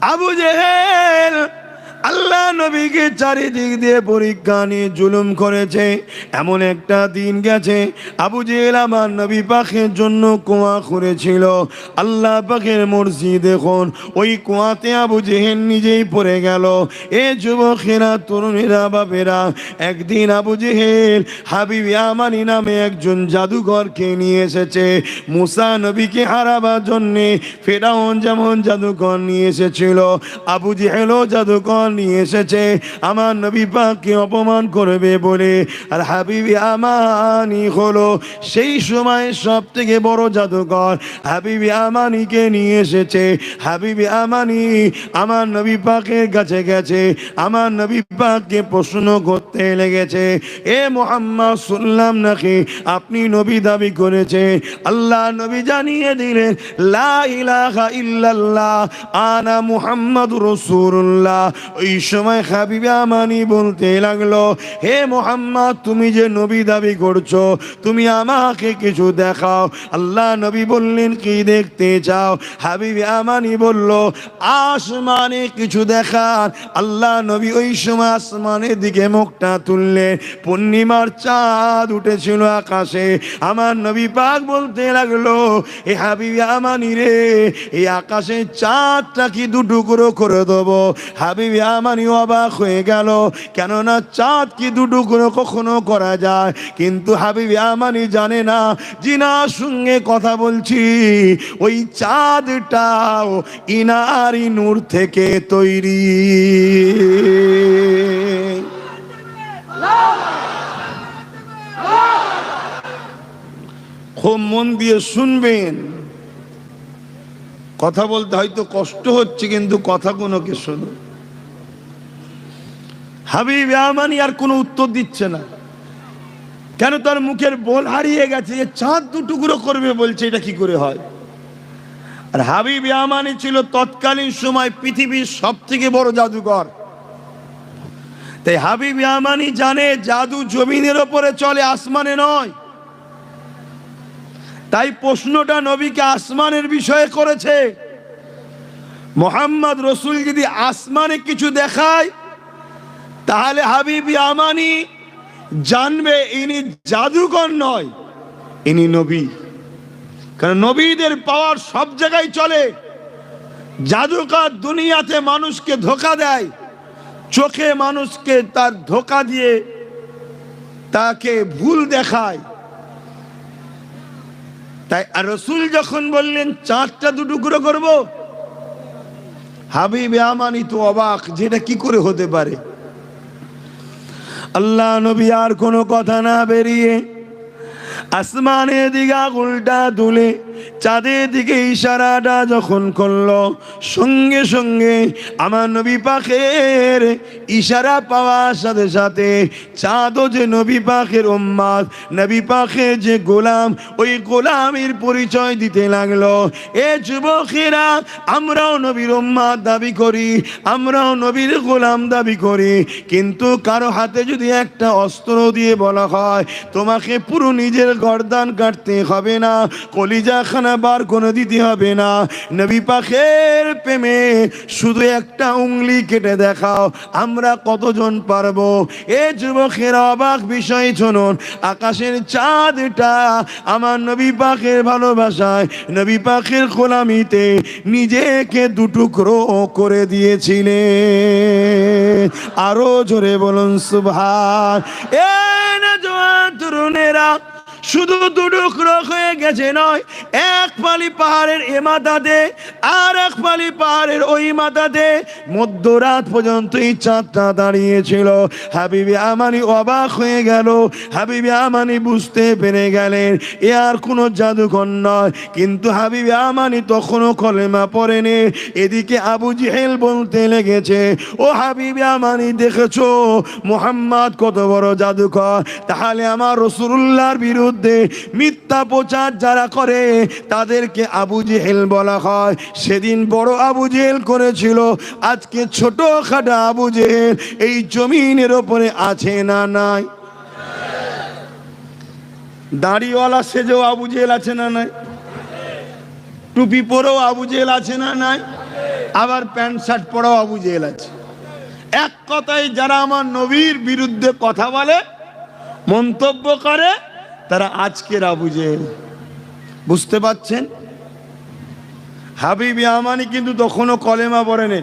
আবু জেহেল আল্লাহ নবীকে চারিদিক দিয়ে পরীক্ষা নিয়ে জুলুম করেছে। এমন একটা দিন গেছে আবু জেহেল আমার নবী পাকের জন্য কুয়া করেছিল। আল্লাহ পাকের মর্জি দেখুন, ওই কুয়াতে আবু জেহেল নিজেই পড়ে গেল। এ যুবকেরা, তরুণেরা, বাপেরা, একদিন আবু জেহেল হাবিব ইয়ামানি নামে একজন জাদুঘরকে নিয়ে এসেছে মুসা নবীকে হারাবার জন্যে। ফেরাউন যেমন জাদুঘর নিয়ে এসেছিল, আবু জেহেলও জাদুঘর নিয়ে এসেছে আমার নবী পাককে অপমান করবে বলে। আর হাবিব ইয়ামানি হলো সেই সময় সব থেকে বড় জাদুঘর। হাবিব ইয়ামানিকে নিয়ে এসেছে। হাবিব ইয়ামানি আমার নবী পাকের কাছে গেছে, আমার নবী পাককে প্রশ্ন করতে লেগেছে, এ মুহাম্মদ শুনলাম নাকি আপনি নবী দাবি করেছে। আল্লাহ নবী জানিয়ে দিলেন, লা ইলাহা ইল্লাল্লাহ আনা মুহাম্মাদুর রাসূলুল্লাহ। ওই সময় হাবিব ইয়ামানি বলতে লাগলো, হে মুহাম্মদ, তুমি যে নবী দাবি করছো, তুমি আমাকে কিছু দেখাও। আল্লাহ নবী বললেন, কি দেখতে চাও? হাবিব ইয়ামানি বলল, আসমানে কিছু দেখান। আল্লাহ নবী ওই সময় আসমানের দিকে মুখটা তুললেন। পূর্ণিমার চাঁদ উঠেছিল আকাশে। আমার নবী পাক বলতে লাগলো, এ হাবিব ইয়ামানি রে, এই আকাশের চাঁদটা কি দুটুকরো করে দেবো? হাবিব ইয়ামানি অবাক হয়ে গেল, কেননা চাঁদ কি দুটুকরো কখনো করা যায়? কিন্তু হাবিব ইয়ামানি জানে না, জিনার সঙ্গে কথা বলছি, ওই চাঁদটাও ইনারি নূর থেকে তৈরি। খুব মন দিয়ে শুনবেন, কথা বলতে হয়তো কষ্ট হচ্ছে, কিন্তু কথা কোনোকে শুনুন। হাবিব ইয়ামানি আর কোনো উত্তর দিচ্ছে না, কেন? তার মুখের বল হারিয়ে গেছে। যে চাঁদ দুটুকরো করবে বলছে, এটা কি করে হয়? আর হাবিব ইয়ামানি ছিল তৎকালীন সময় পৃথিবীর সব থেকে বড় জাদুকর। তাই হাবিব ইয়ামানি জানে জাদু জমিনের ওপরে চলে, আসমানে নয়। তাই প্রশ্নটা নবীকে আসমানের বিষয়ে করেছে। মুহাম্মদ রসুল যদি আসমানে কিছু দেখায়, তাহলে হাবিব ইয়ামানি জানবে ইনি জাদুকর নয়, ইনি নবী। কারণ নবীদের পাওয়ার সব জায়গায় চলে। জাদুকর দুনিয়াতে মানুষকে ধোঁকা দেয়, চোখে মানুষকে তার ধোঁকা দিয়ে তাকে ভুল দেখায়। তাই রসুল যখন বললেন চাঁদটা দুটুকরো করব, হাবিব ইয়ামানি তো অবাক, যেটা কি করে হতে পারে। আল্লাহ নবী আর কোনো কথা না বেরিয়ে আসমানের দিকে আঙুলটা তুলে চাঁদের দিকে ইশারাটা যখন করলো, সঙ্গে সঙ্গে আমার নবী পাকের ইশারা পাওয়ার সাথে সাথে চাঁদও যে নবী পাকের উম্মত, নবী পাকের যে গোলাম, ওই গোলামের পরিচয় দিতে লাগলো। এ যুবকেরা, আমরাও নবীর উম্মত দাবি করি, আমরাও নবীর গোলাম দাবি করি, কিন্তু কারো হাতে যদি একটা অস্ত্র দিয়ে বলা হয় তোমাকে পুরো নিজের গর্দান কাটতে হবে না, কলিজা খানা বার করে দিতে হবে না, নবী পাকের প্রেমে শুধু একটা উংলি কেটে দেখাও, আমরা কতজন পারবো? এ যুবকেরা, অবাক বিষয় শুনুন, আকাশের চাঁদটা আমার নবী পাকের ভালোবাসায়, নবী পাকের গোলামিতে নিজেকে দুটুকরো করে দিয়েছিলেন। আরো জোরে বলুন সুবহান। এ নওজোয়ান তরুণেরা, শুধু দুটুকরো হয়ে গেছে নয়, এক পালি পাহাড়ের এ মাথাতে আর এক পালি পাহাড়ের ওই মাথাতে মধ্যরাত পর্যন্ত এই চাঁদটা দাঁড়িয়েছিল। হাবিব ইয়ামানি অবাক হয়ে গেল। হাবিব ইয়ামানি বুঝতে পেরে গেলেন এ আর কোনো জাদুকর নয়। কিন্তু হাবিব ইয়ামানি তখনও কলেমা পড়েনি। এদিকে আবু জেহেল বলতে লেগেছে, ও হাবিব ইয়ামানি, দেখেছো মুহাম্মদ কত বড় জাদুকর, তাহলে আমার রাসূলুল্লাহর বিরুদ্ধে মিথ্যা প্রচার যারা করে তাদেরকে আবু জেহেল বলা হয়। সেদিন বড় আবু জেহেল করেছিল, আজকে ছোট খাটো আবু জেহেল এই জমিনের ওপরে আছে না নাই? দাড়িওয়ালা সেজেও আবু জেহেল আছে না নাই? টুপি পরেও আবু জেহেল আছে না নাই? আবার প্যান্ট শার্ট পরাও আবু জেহেল আছে। এক কথায় যারা আমার নবীর বিরুদ্ধে কথা বলে, মন্তব্য করে, তারা আজকের আবু জেহেল। বুঝতে পাচ্ছেন? হাবিব ইয়ামানি কিন্তু তখনও কলেমা পড়েনি।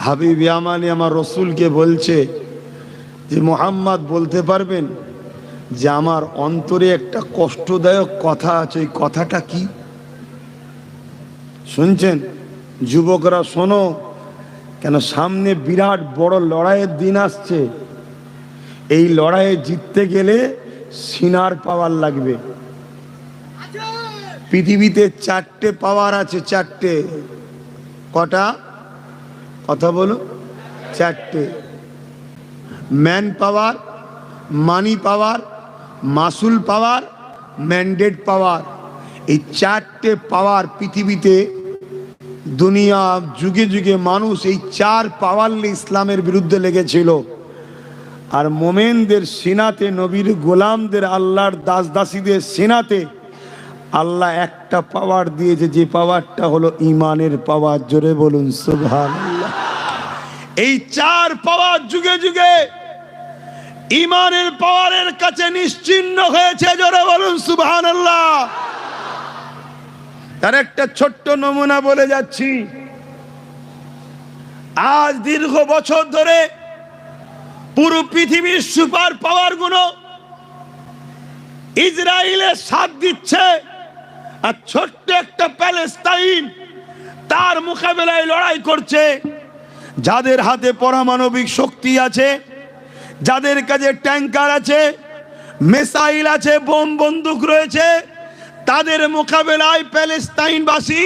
হাবিব ইয়ামানি আমার রসুলকে বলছে যে মুহাম্মদ বলতে পারবেন যে আমার অন্তরে একটা কষ্টদায়ক কথা আছে, ওই কথাটা কি? শুনছেন যুবকরা? শোনো, কেন সামনে বিরাট বড় লড়াইয়ের দিন আসছে। এই লড়াইয়ে জিততে গেলে সিনার পাওয়ার লাগবে। পৃথিবীতে 4টে পাওয়ার আছে, 4টে। কটা? কথা বলো। 4টে। ম্যান পাওয়ার, মানি পাওয়ার, মাসুল পাওয়ার, ম্যান্ডেট পাওয়ার। এই 4টে পাওয়ার পৃথিবীতে, দুনিয়া যুগে যুগে মানুষ এই 4 পাওয়ার নিয়ে ইসলামের বিরুদ্ধে লেগেছিল। আর মোমেনদের সিনাতে, নবীর গোলামদের, আল্লাহর দাস দাসীদের সিনাতে আল্লাহ একটা পাওয়ার দিয়েছে, যে পাওয়ারটা হলো ইমানের পাওয়ার। জোরে বলুন সুবহানাল্লাহ। এই 4 পাওয়ার যুগে যুগে ইমানের পাওয়ারের কাছে নিশ্চিহ্ন হয়েছে। জোরে বলুন সুবহানাল্লাহ। তার একটা ছোট্ট নমুনা বলে যাচ্ছি। আজ দীর্ঘ বছর ধরে পুরো পৃথিবীর সুপার পাওয়ার গুলো ইসরায়েলের সাথ দিচ্ছে, আর ছোট্ট একটা প্যালেস্তাইন তার মোকাবেলায় লড়াই করছে। যাদের হাতে পারমাণবিক শক্তি আছে, যাদের কাছে ট্যাঙ্কার আছে, মিসাইল আছে, বোম বন্দুক রয়েছে, তাদের মোকাবেলায় প্যালেস্তাইনবাসী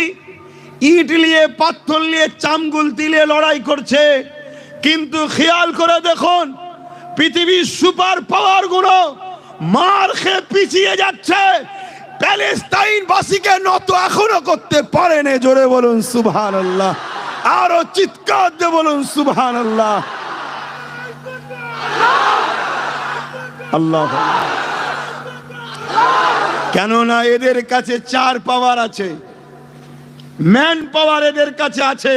ইট নিয়ে, পাথর নিয়ে, চামগুল দিয়ে লড়াই করছে। কিন্তু খেয়াল করে দেখুন, পৃথিবীর সুপার পাওয়ার গুলো মার খেয়ে পিছিয়ে যাচ্ছে, প্যালেস্তাইনবাসীকে নত এখনো করতে পারেনি। জোরে বলুন সুবহানাল্লাহ। আরো চিৎকার দিয়ে বলুন সুবহানাল্লাহ। আল্লাহ। কেননা এদের কাছে 4 পাওয়ার আছে, ম্যান পাওয়ার এদের কাছে আছে।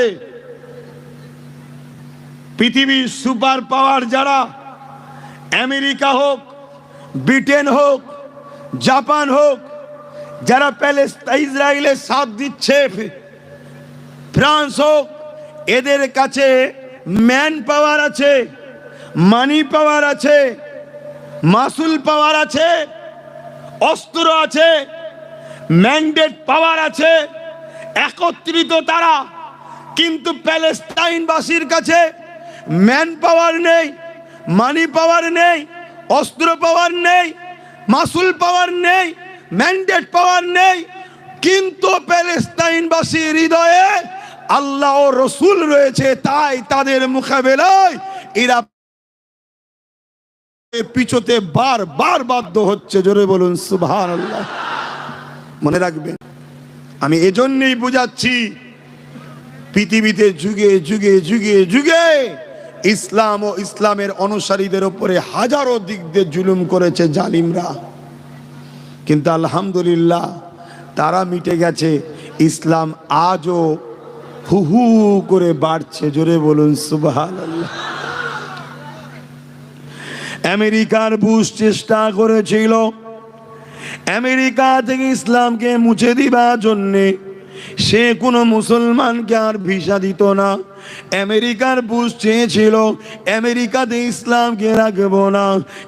পৃথিবীর সুপার পাওয়ার যারা, আমেরিকা হোক, ব্রিটেন হোক, জাপান হোক, যারা ইসরায়েলের সাথ দিচ্ছে, ফ্রান্স হোক, এদের কাছে ম্যান পাওয়ার আছে, মানি পাওয়ার আছে, মাসুল পাওয়ার আছে, অস্ত্র আছে, ম্যান্ডেট পাওয়ার আছে, একত্রিত তারা। কিন্তু প্যালেস্তাইনবাসীর কাছে ম্যান পাওয়ার নেই, মানি পাওয়ার নেই, অস্ত্র পাওয়ার নেই, মাসুল পাওয়ার নেই, ম্যান্ডেট পাওয়ার নেই। কিন্তু প্যালেস্তাইনবাসীর হৃদয়ে আল্লাহ ও রসুল রয়েছে, তাই তাদের মোকাবেলায় এরা পিছতে বারবার বাধ্য হচ্ছে। জোরে বলুন সুবহানাল্লাহ। মনে রাখবেন, আমি এজন্যই বুঝাচ্ছি, পৃথিবীতে যুগে যুগে যুগে যুগে ইসলাম ও ইসলামের অনুসারীদের উপরে হাজারো দিক দিয়ে জুলুম করেছে জালিমরা, কিন্তু আলহামদুলিল্লাহ তারা মিটে গেছে। ইসলাম আজও হু হু করে বাড়ছে। জোরে বলুন সুবহানাল্লাহ। আমেরিকার বুশ চেষ্টা করেছিল আমেরিকা থেকে ইসলামকে মুছে দিবার জন্যে। সে কোনো মুসলমানকে আর ভিসা দিত না। আমেরিকার বুশ চেয়েছিল আমেরিকাতে ইসলামকে রাখবো না,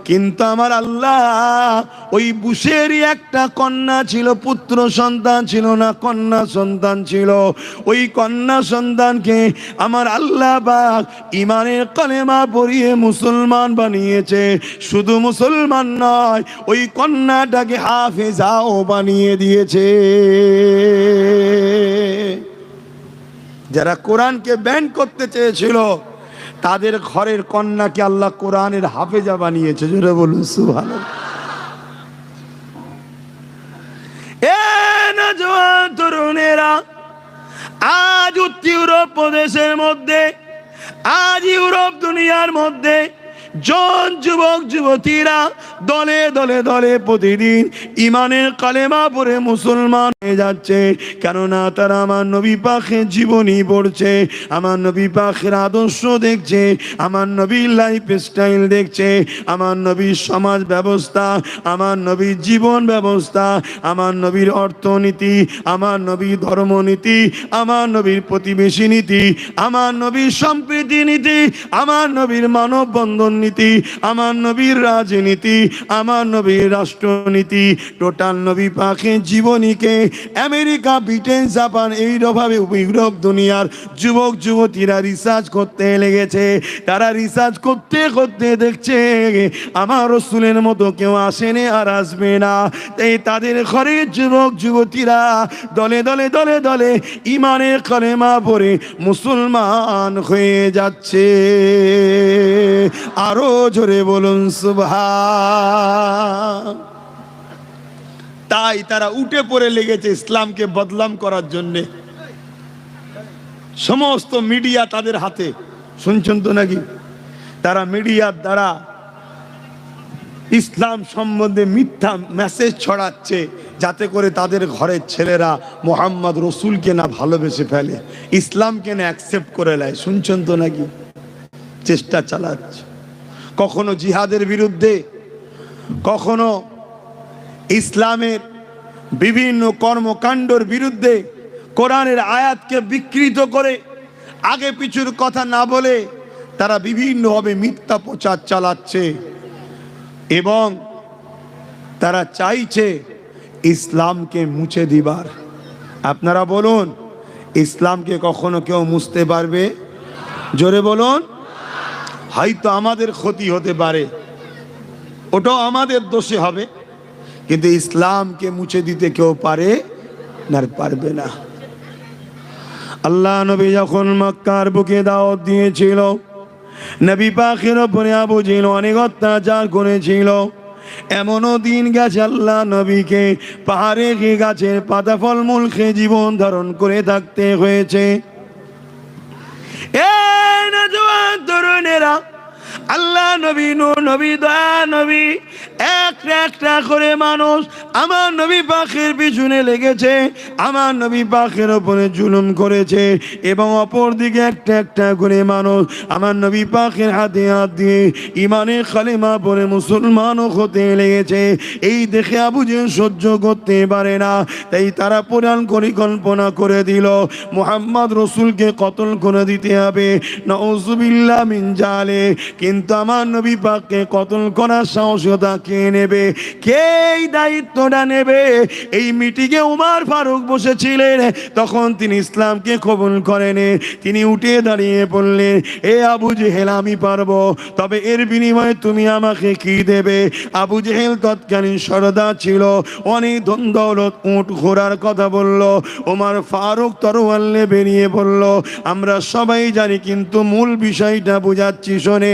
কিন্তু আমার আল্লাহ, ওই বুশেরই একটা কন্যা ছিল, পুত্র সন্তান ছিল না, কন্যা সন্তান ছিল। ওই কন্যা সন্তানকে আমার আল্লাহ পাক ইমানের কালেমা পড়িয়ে মুসলমান বানিয়েছে। শুধু মুসলমান নয়, ওই কন্যাটাকে হাফেজাও বানিয়ে দিয়েছে। যারা কোরআনকে ব্যান করতে চেয়েছিল, তাদের ঘরের কন্যাকে আল্লাহ কোরআনের হাফেজা বানিয়েছে। জোরে বলুন সুবহানাল্লাহ। এ নওজোয়ান তরুণেরা, আজ উত্তর ইউরোপ প্রদেশের মধ্যে, আজ ইউরোপ দুনিয়ার মধ্যে জন যুবক যুবতীরা দলে দলে দলে প্রতিদিন ইমানের কালেমা পড়ে মুসলমান হয়ে যাচ্ছে, কেননা তারা আমার নবী পাকের জীবনী পড়ছে, আমার নবী পাকের আদর্শ দেখছে, আমার নবীর লাইফ স্টাইল দেখছে, আমার নবীর সমাজ ব্যবস্থা, আমার নবীর জীবন ব্যবস্থা, আমার নবীর অর্থনীতি, আমার নবীর ধর্মনীতি, আমার নবীর প্রতিবেশী নীতি, আমার নবীর সম্প্রীতি নীতি, আমার নবীর মানববন্ধন নীতি, আমার নবীর রাজনীতি, আমার নবীর রাষ্ট্রনীতি, টোটাল নবী পাকের জীবনীকে আমেরিকা, ব্রিটেন, জাপান এইভাবে ইউরোপ দুনিয়ার যুবক যুবতীরা রিসার্চ করতে লেগেছে। তারা রিসার্চ করতে করতে দেখছে আমার রাসূলের মতো কেউ আসেনি আর আসবে না। তাই তাদের ঘরের যুবক যুবতীরা দলে দলে দলে দলে ইমানের কালেমা পড়ে মুসলমান হয়ে যাচ্ছে। আরো জোরে বলুন সুবহান। তাই তারা উঠে পড়ে লেগেছে ইসলামকে বদনাম করার জন্যে। সমস্ত মিডিয়া তাদের হাতে, শুনছেন তো নাকি? তারা মিডিয়ার দ্বারা ইসলাম সম্বন্ধে মিথ্যা মেসেজ ছড়াচ্ছে, যাতে করে তাদের ঘরের ছেলেরা মোহাম্মদ রসুলকে না ভালোবেসে ফেলে, ইসলামকে না অ্যাকসেপ্ট করে নেয়। শুনছেন তো নাকি? চেষ্টা চালাচ্ছে, কখনো জিহাদের বিরুদ্ধে, কখনো ইসলামের বিভিন্ন কর্মকাণ্ডের বিরুদ্ধে, কোরআনের আয়াতকে বিকৃত করে আগে পিছুর কথা না বলে তারা বিভিন্নভাবে মিথ্যা প্রচার চালাচ্ছে এবং তারা চাইছে ইসলামকে মুছে দিবার। আপনারা বলুন, ইসলামকে কখনো কেউ মুছতে পারবে? জোরে বলুন। হয়তো আমাদের ক্ষতি হতে পারে, ওটাও আমাদের দোষে হবে, কিন্তু ইসলামকে মুছে দিতে কেউ পারে না, পারবে না। আল্লাহ নবী যখন মক্কার বুকে দাওয়াত দিয়েছিল, নবী পাকের উপরে আবু জেহেল অনেক অত্যাচার করেছিল। এমনও দিন গেছে আল্লাহ নবীকে পাহাড়ে গিয়ে গাছের পাতা ফলমূল খেয়ে জীবন ধারণ করে থাকতে হয়েছে। এই নওজোয়ান তরুণেরা, আল্লাহ নবী, নূর নবী, দয়া নবী, একটা একটা করে মানুষ আমার নবী পাকের পিছনে লেগেছে, আমার নবী পাকের উপরে জুলুম করেছে, এবং অপর দিকে একটা একটা করে মানুষ আমার নবী পাকের হাতে হাত দিয়ে ইমানের কালেমা পড়ে মুসলমানও হতে লেগেছে। এই দেখে আবু জেহেল সহ্য করতে পারে না, তাই তারা পুরাণ পরিকল্পনা করে দিল মুহাম্মদ রসুলকে কতল করে দিতে হবে। নাউযুবিল্লাহ মিন জালিক। কিন্তু আমার নবী পাককে কতল করার সাহসতা কে নেবে? কে এই দায়িত্বটা নেবে? এই মিটিংয়ে উমর ফারুক বসেছিলেন, তখন তিনি ইসলামকে কবুল করেন। তিনি উঠে দাঁড়িয়ে বললেন, এ আবু জেহেল, আমি পারবো, তবে এর বিনিময়ে তুমি আমাকে কি দেবে? আবু জেহেল তৎকালীন সরদার ছিল, অনেক ধন দৌলত, উট ঘোড়ার কথা বলল। ওমর ফারুক তরোয়াল নিয়ে বেরিয়ে বলল, আমরা সবাই জানি, কিন্তু মূল বিষয়টা বুঝাচ্ছি শোনে।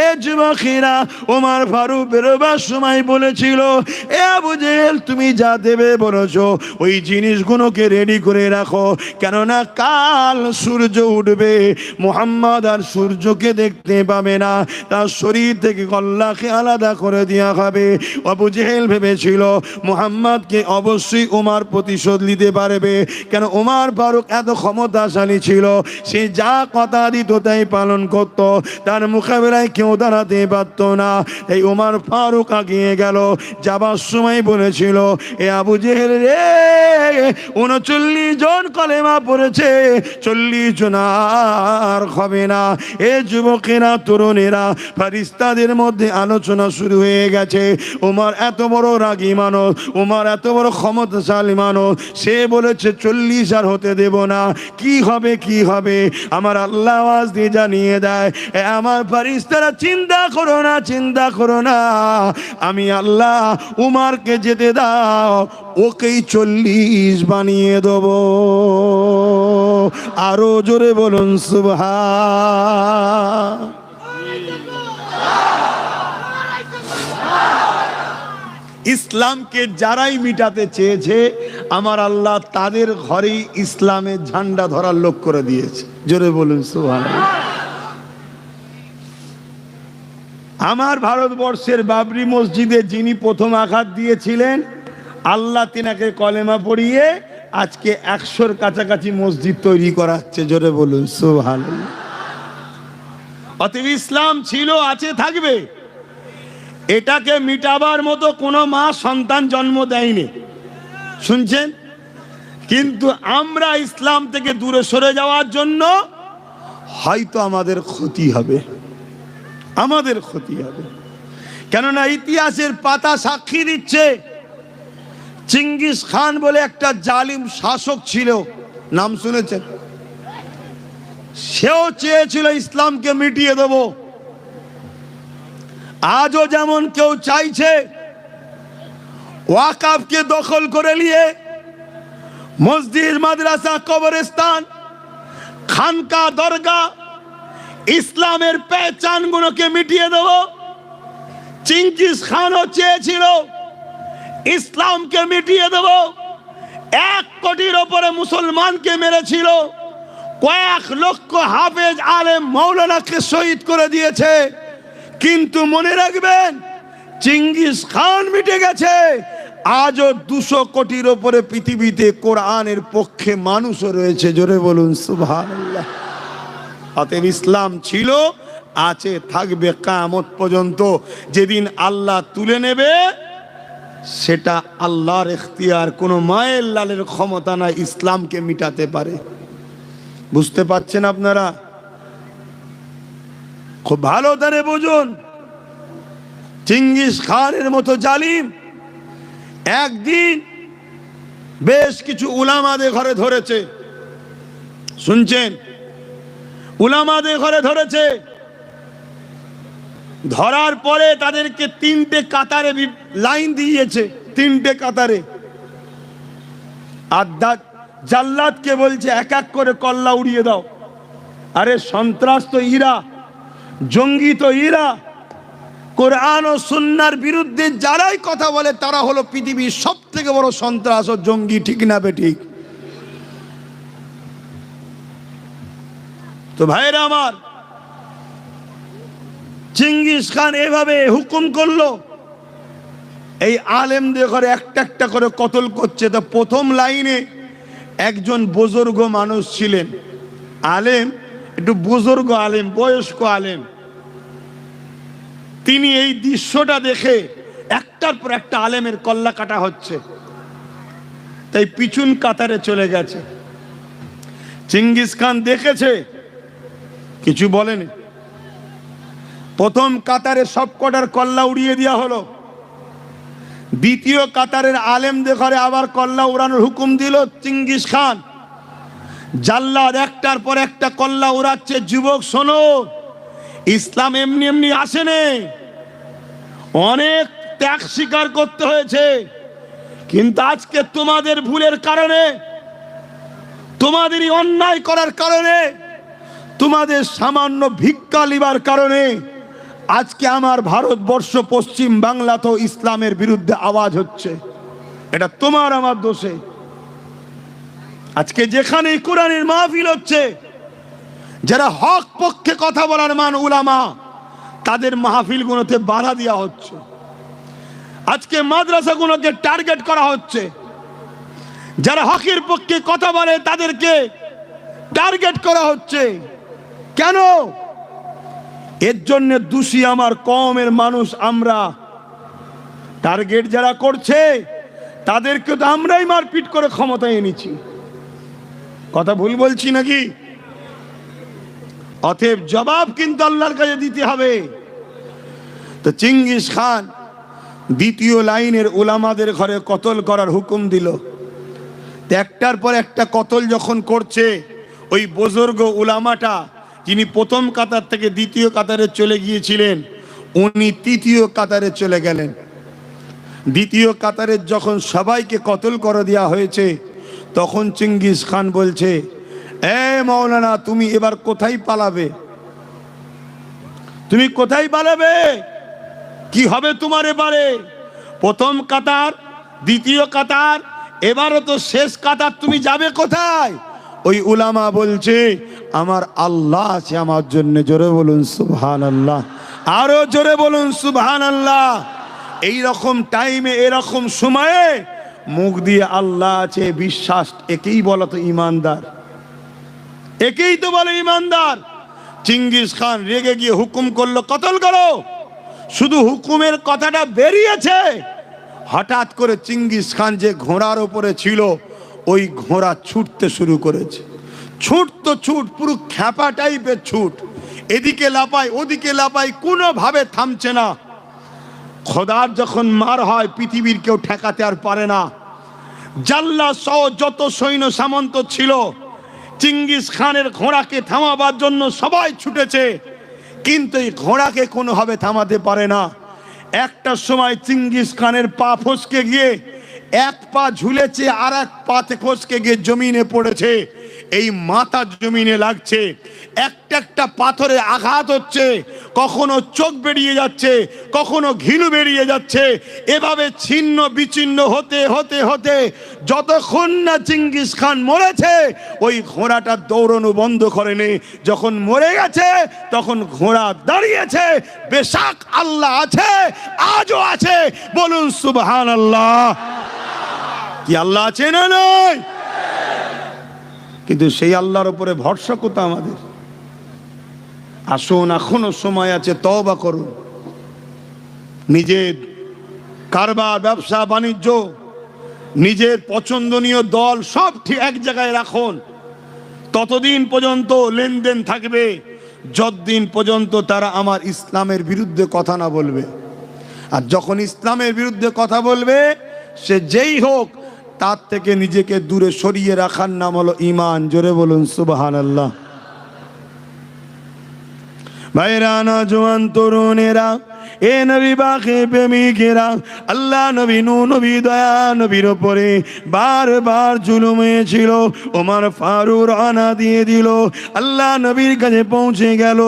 এ যুবকেরা, ওমর ফারুক বেরোবার সময় বলেছিল, এ আবু জেহেল, তুমি যা দেবে বলেছো ওই জিনিসগুলোকে রেডি করে রাখো, কেননা কাল সূর্য উঠবে, মুহাম্মদ আর সূর্যকে দেখতে পাবে না, তার শরীর থেকে গল্লাকে আলাদা করে দেওয়া হবে। আবু জেহেল ভেবেছিল মুহাম্মদকে অবশ্যই ওমর প্রতিশোধ নিতে পারবে, কেন ওমর ফারুক এত ক্ষমতাশালী ছিল, সে যা কথা দিত তাই পালন করত, তার মোকাবেলায় কেউ দাঁড়াতে পারত না। এই ওমর ফারুক আগিয়ে গেল, যাবার সময় বলেছিল, এ আবু জেহেল রে, 39 জন কলেমা পড়েছে, 40 জন আর হবে না। এ যুবকেরা, তরুণেরা, ফেরেশতাদের মধ্যে আলোচনা শুরু হয়ে গেছে। ওমর এত বড় রাগী মানুষ, ওমর এত বড় ক্ষমতাশালী মানুষ, সে বলেছে 40 আর হতে দেব না। কি হবে, কি হবে? আমার আল্লাহ আওয়াজ দিয়ে জানিয়ে দেয়, এ আমার ফেরেশতারা, চিন্তা করো না, চিন্তা করো না, আমি আল্লাহ উমরকে যেতে দাও, ওকেই 40 বানিয়ে দেব। আরো জোরে বলুন সুবহান। ইসলামকে যারাই মিটাতে চেয়েছে, আমার আল্লাহ তাদের ঘরেই ইসলামের ঝান্ডা ধরার লোক করে দিয়েছে। জোরে বলুন সুবহানাল্লাহ। আমার ভারতবর্ষের বাবরি মসজিদে যিনি প্রথম আঘাত দিয়েছিলেন, আল্লাহ তিনাকে কলেমা পড়িয়ে আজকে 100-র কাছাকাছি মসজিদ তৈরি করাচ্ছে। জোরে বলুন সুবহানাল্লাহ। অতএব ইসলাম ছিল, আছে, থাকবে। এটাকে মিটাবার মতো কোনো মা সন্তান জন্ম দেয়নি, শুনছেন? কিন্তু আমরা ইসলাম থেকে দূরে সরে যাওয়ার জন্য হয়তো আমাদের ক্ষতি হবে, আমাদের ক্ষতি হবে। কেননা ইতিহাসের পাতা সাক্ষী দিচ্ছে, চিঙ্গিস খান বলে একটা জালিম শাসক ছিল, নাম শুনেছেন? সেও চেয়েছিল ইসলামকে মিটিয়ে দেব। আজও যেমন কেউ চাইছে ওয়াকাফকে দখল করে নিয়ে মসজিদ, মাদ্রাসা, কবরস্থান, খানকা, দরগা, ইসলামের পেহচানগুলোকে মিটিয়ে দেব, চিঙ্গিস খানও চেয়েছিল ইসলামকে মিটিয়ে দেব। 1 কোটির ওপরে মুসলমানকে মেরেছিল, কয়েক লক্ষ হাফেজ আলেম মৌলানাকে শহীদ করে দিয়েছে। কিন্তু মনে রাখবেন, চিঙ্গিস খান মিটে গেছে, আজও 200 কোটির ওপরে পৃথিবীতে কোরআনের পক্ষে মানুষও রয়েছে। জোরে বলুন সুবহানাল্লাহ। অতএব ইসলাম ছিল, আছে, থাকবে কিয়ামত পর্যন্ত। যেদিন আল্লাহ তুলে নেবে সেটা আল্লাহর ইখতিয়ার, কোনো মায়ের লালের ক্ষমতা না ইসলামকে মিটাতে পারে। বুঝতে পারছেন আপনারা? খুব ভালো করে বুঝুন। চিঙ্গিস খানের মতো জালিম একদিন বেশ কিছু উলামাদের ঘরে ধরেছে, শুনছেন? উলামাদের ঘরে ধরেছে, ধরার পরে তাদেরকে 3টে কাতারে লাইন দিয়েছে, 3টে কাতারে। আর জাল্লাদকে বলছে এক এক করে কল্লা উড়িয়ে দাও। আরে সন্ত্রাস তো ইরা, জঙ্গি তো ইরা। কোরআন ও সুন্নাহর বিরুদ্ধে যারাই কথা বলে তারা হলো পৃথিবীর সবথেকে বড় সন্ত্রাস ও জঙ্গি, ঠিক না বেঠিক? তো ভাইরা আমার, চিঙ্গিস খান এভাবে হুকুম করলো, এই আলেমদের ঘরে একটা একটা করে কতল করছে। তো প্রথম লাইনে একজন বুজুর্গ মানুষ ছিলেন, আলেম, একটু বুজুর্গ আলেম, বয়স্ক আলেম। তিনি এই দৃশ্যটা দেখে একটার পর একটা আলেমের কল্লা কাটা হচ্ছে, তাই পিছন কাতারে চলে গেছে। চিঙ্গিস খান দেখেছে, কিছু বলেনি। প্রথম কাতারে সব কটার কল্লা উড়িয়ে দেওয়া হলো। দ্বিতীয় কাতারের আলেমদের ঘরে আবার কল্লা উড়ানোর হুকুম দিল চিঙ্গিস খান। জাল্লাদ একটার পর একটা কল্লা উড়াচ্ছে। যুবক শোনো, ইসলাম এমনি এমনি আসেনি, অনেক ত্যাগ স্বীকার করতে হয়েছে। কিন্তু আজকে তোমাদের ভুলের কারণে, তোমাদেরই অন্যায় করার কারণে, তোমাদের সামান্য ভিক্ষা লিবার কারণে আজকে আমার ভারতবর্ষ, পশ্চিম বাংলাতেও ইসলামের বিরুদ্ধে আওয়াজ হচ্ছে। এটা তোমার আমার দোষে। আজকে যেখানে কোরআনের মাহফিল হচ্ছে, যারা হক পক্ষে কথা বলার মান উলামা, তাদের মাহফিলগুলোতে বাধা দেওয়া হচ্ছে। আজকে মাদ্রাসাগুলোকে টার্গেট করা হচ্ছে। যারা হকের পক্ষে কথা বলে তাদেরকে টার্গেট করা হচ্ছে। কেন? এর জন্য দোষী আমার কওমের মানুষ আমরা। টার্গেট যারা করছে তাদেরকে তো আমরাই মারপিট করে ক্ষমতায় এনেছি। কথা ভুল বলছি নাকি? অতএব জবাব কিন্তু আল্লাহর কাছে দিতে হবে। তো চিঙ্গিস খান দ্বিতীয় লাইনের উলামাদের ঘরে কতল করার হুকুম দিল। একটার পর একটা কতল যখন করছে, ওই বুজুর্গ উলামাটা যিনি প্রথম কাতার থেকে দ্বিতীয় কাতারে চলে গিয়েছিলেন, উনি তৃতীয় কাতারে চলে গেলেন। দ্বিতীয় কাতারে যখন সবাইকে কতল করে দেওয়া হয়েছে, তখন চিঙ্গিস খান বলছে, এ মাওলানা, তুমি এবার কোথায় পালাবে? তুমি কোথায় পালাবে? কি হবে তোমার এবারে? প্রথম কাতার, দ্বিতীয় কাতার, এবারও তো শেষ কাতার, তুমি যাবে কোথায়? ওই উলামা বলছে, আমার আল্লাহ আছে আমার জন্য। জোরে বলুন সুবহানাল্লাহ। আরো জোরে বলুন সুবহানাল্লাহ। এই রকম টাইমে এরকম সময়ে মুখ দিয়ে আল্লাহ আছে বিশ্বাস, একেই বলা তো ইমানদার, একেই তো বলে ইমানদার। চিঙ্গিস খান রেগে গিয়ে হুকুম করলো কতল করো, শুধু হুকুমের কথাটা বেরিয়েছে, হঠাৎ করে চিঙ্গিস খান যে ঘোড়ার উপরে ছিল ওই ঘোড়া ছুটতে শুরু করেছে। ছুট তো ছুট, পুরো খ্যাপা টাইপের ছুট, এদিকে লাপায় ওদিকে লাপায়, কোনোভাবে থামছে না। খোদার যখন মার হয় পৃথিবীর কেউ ঠেকাতে আর পারে না। জাল্লা সহ যত সৈন্য সামন্ত ছিল চিঙ্গিস খানের ঘোড়াকে থামাবার জন্য সবাই ছুটেছে, কিন্তু এই ঘোড়াকে কোনোভাবে থামাতে পারে না। একটা সময় চিঙ্গিস খানের পা ফসকে গিয়ে এক পা ঝুলেছে আর এক পাতে ফসকে গিয়ে জমিনে পড়েছে। এই মাথা জমিনে লাগছে, একটা একটা পাথরে আঘাত হচ্ছে, কখনো চোখ বেরিয়ে যাচ্ছে, কখনো ঘিলু বেরিয়ে যাচ্ছে। এভাবে ছিন্ন বিচ্ছিন্ন হতে হতে হতে যতক্ষণ না চিঙ্গিস খান মরেছে ওই ঘোড়াটা দৌড়ানো বন্ধ করেনি। যখন মরে গেছে তখন ঘোড়া দাঁড়িয়েছে। বেশক আল্লাহ আছে, আজও আছে, বলুন সুবহানাল্লাহ। কি আল্লাহ আছে না নয়? কিন্তু সেই আল্লাহর উপরে ভরসা করতে আমাদের। আসুন এখনো সময় আছে, তওবা করুন। নিজের কারবার, ব্যবসা বাণিজ্য, নিজের পছন্দনীয় দল সব ঠিক এক জায়গায় রাখুন। ততদিন পর্যন্ত লেনদেন থাকবে যতদিন পর্যন্ত তারা আমার ইসলামের বিরুদ্ধে কথা না বলবে। আর যখন ইসলামের বিরুদ্ধে কথা বলবে, সে যেই হোক, তার থেকে নিজেকে দূরে সরিয়ে রাখার নাম হলো ঈমান। জোরে বলুন সুবহানাল্লাহ। ভাইরা, নওজোয়ান তরুণেরা, এ নবী বাকে প্রেমিকেরা, আল্লাহ নবী নূহ নবী দয়া নবীর উপরে বারবার জুলুম হয়েছিল। ওমর ফারুক রওনা দিয়ে দিল, আল্লাহ নবীর কাছে পৌঁছে গেল।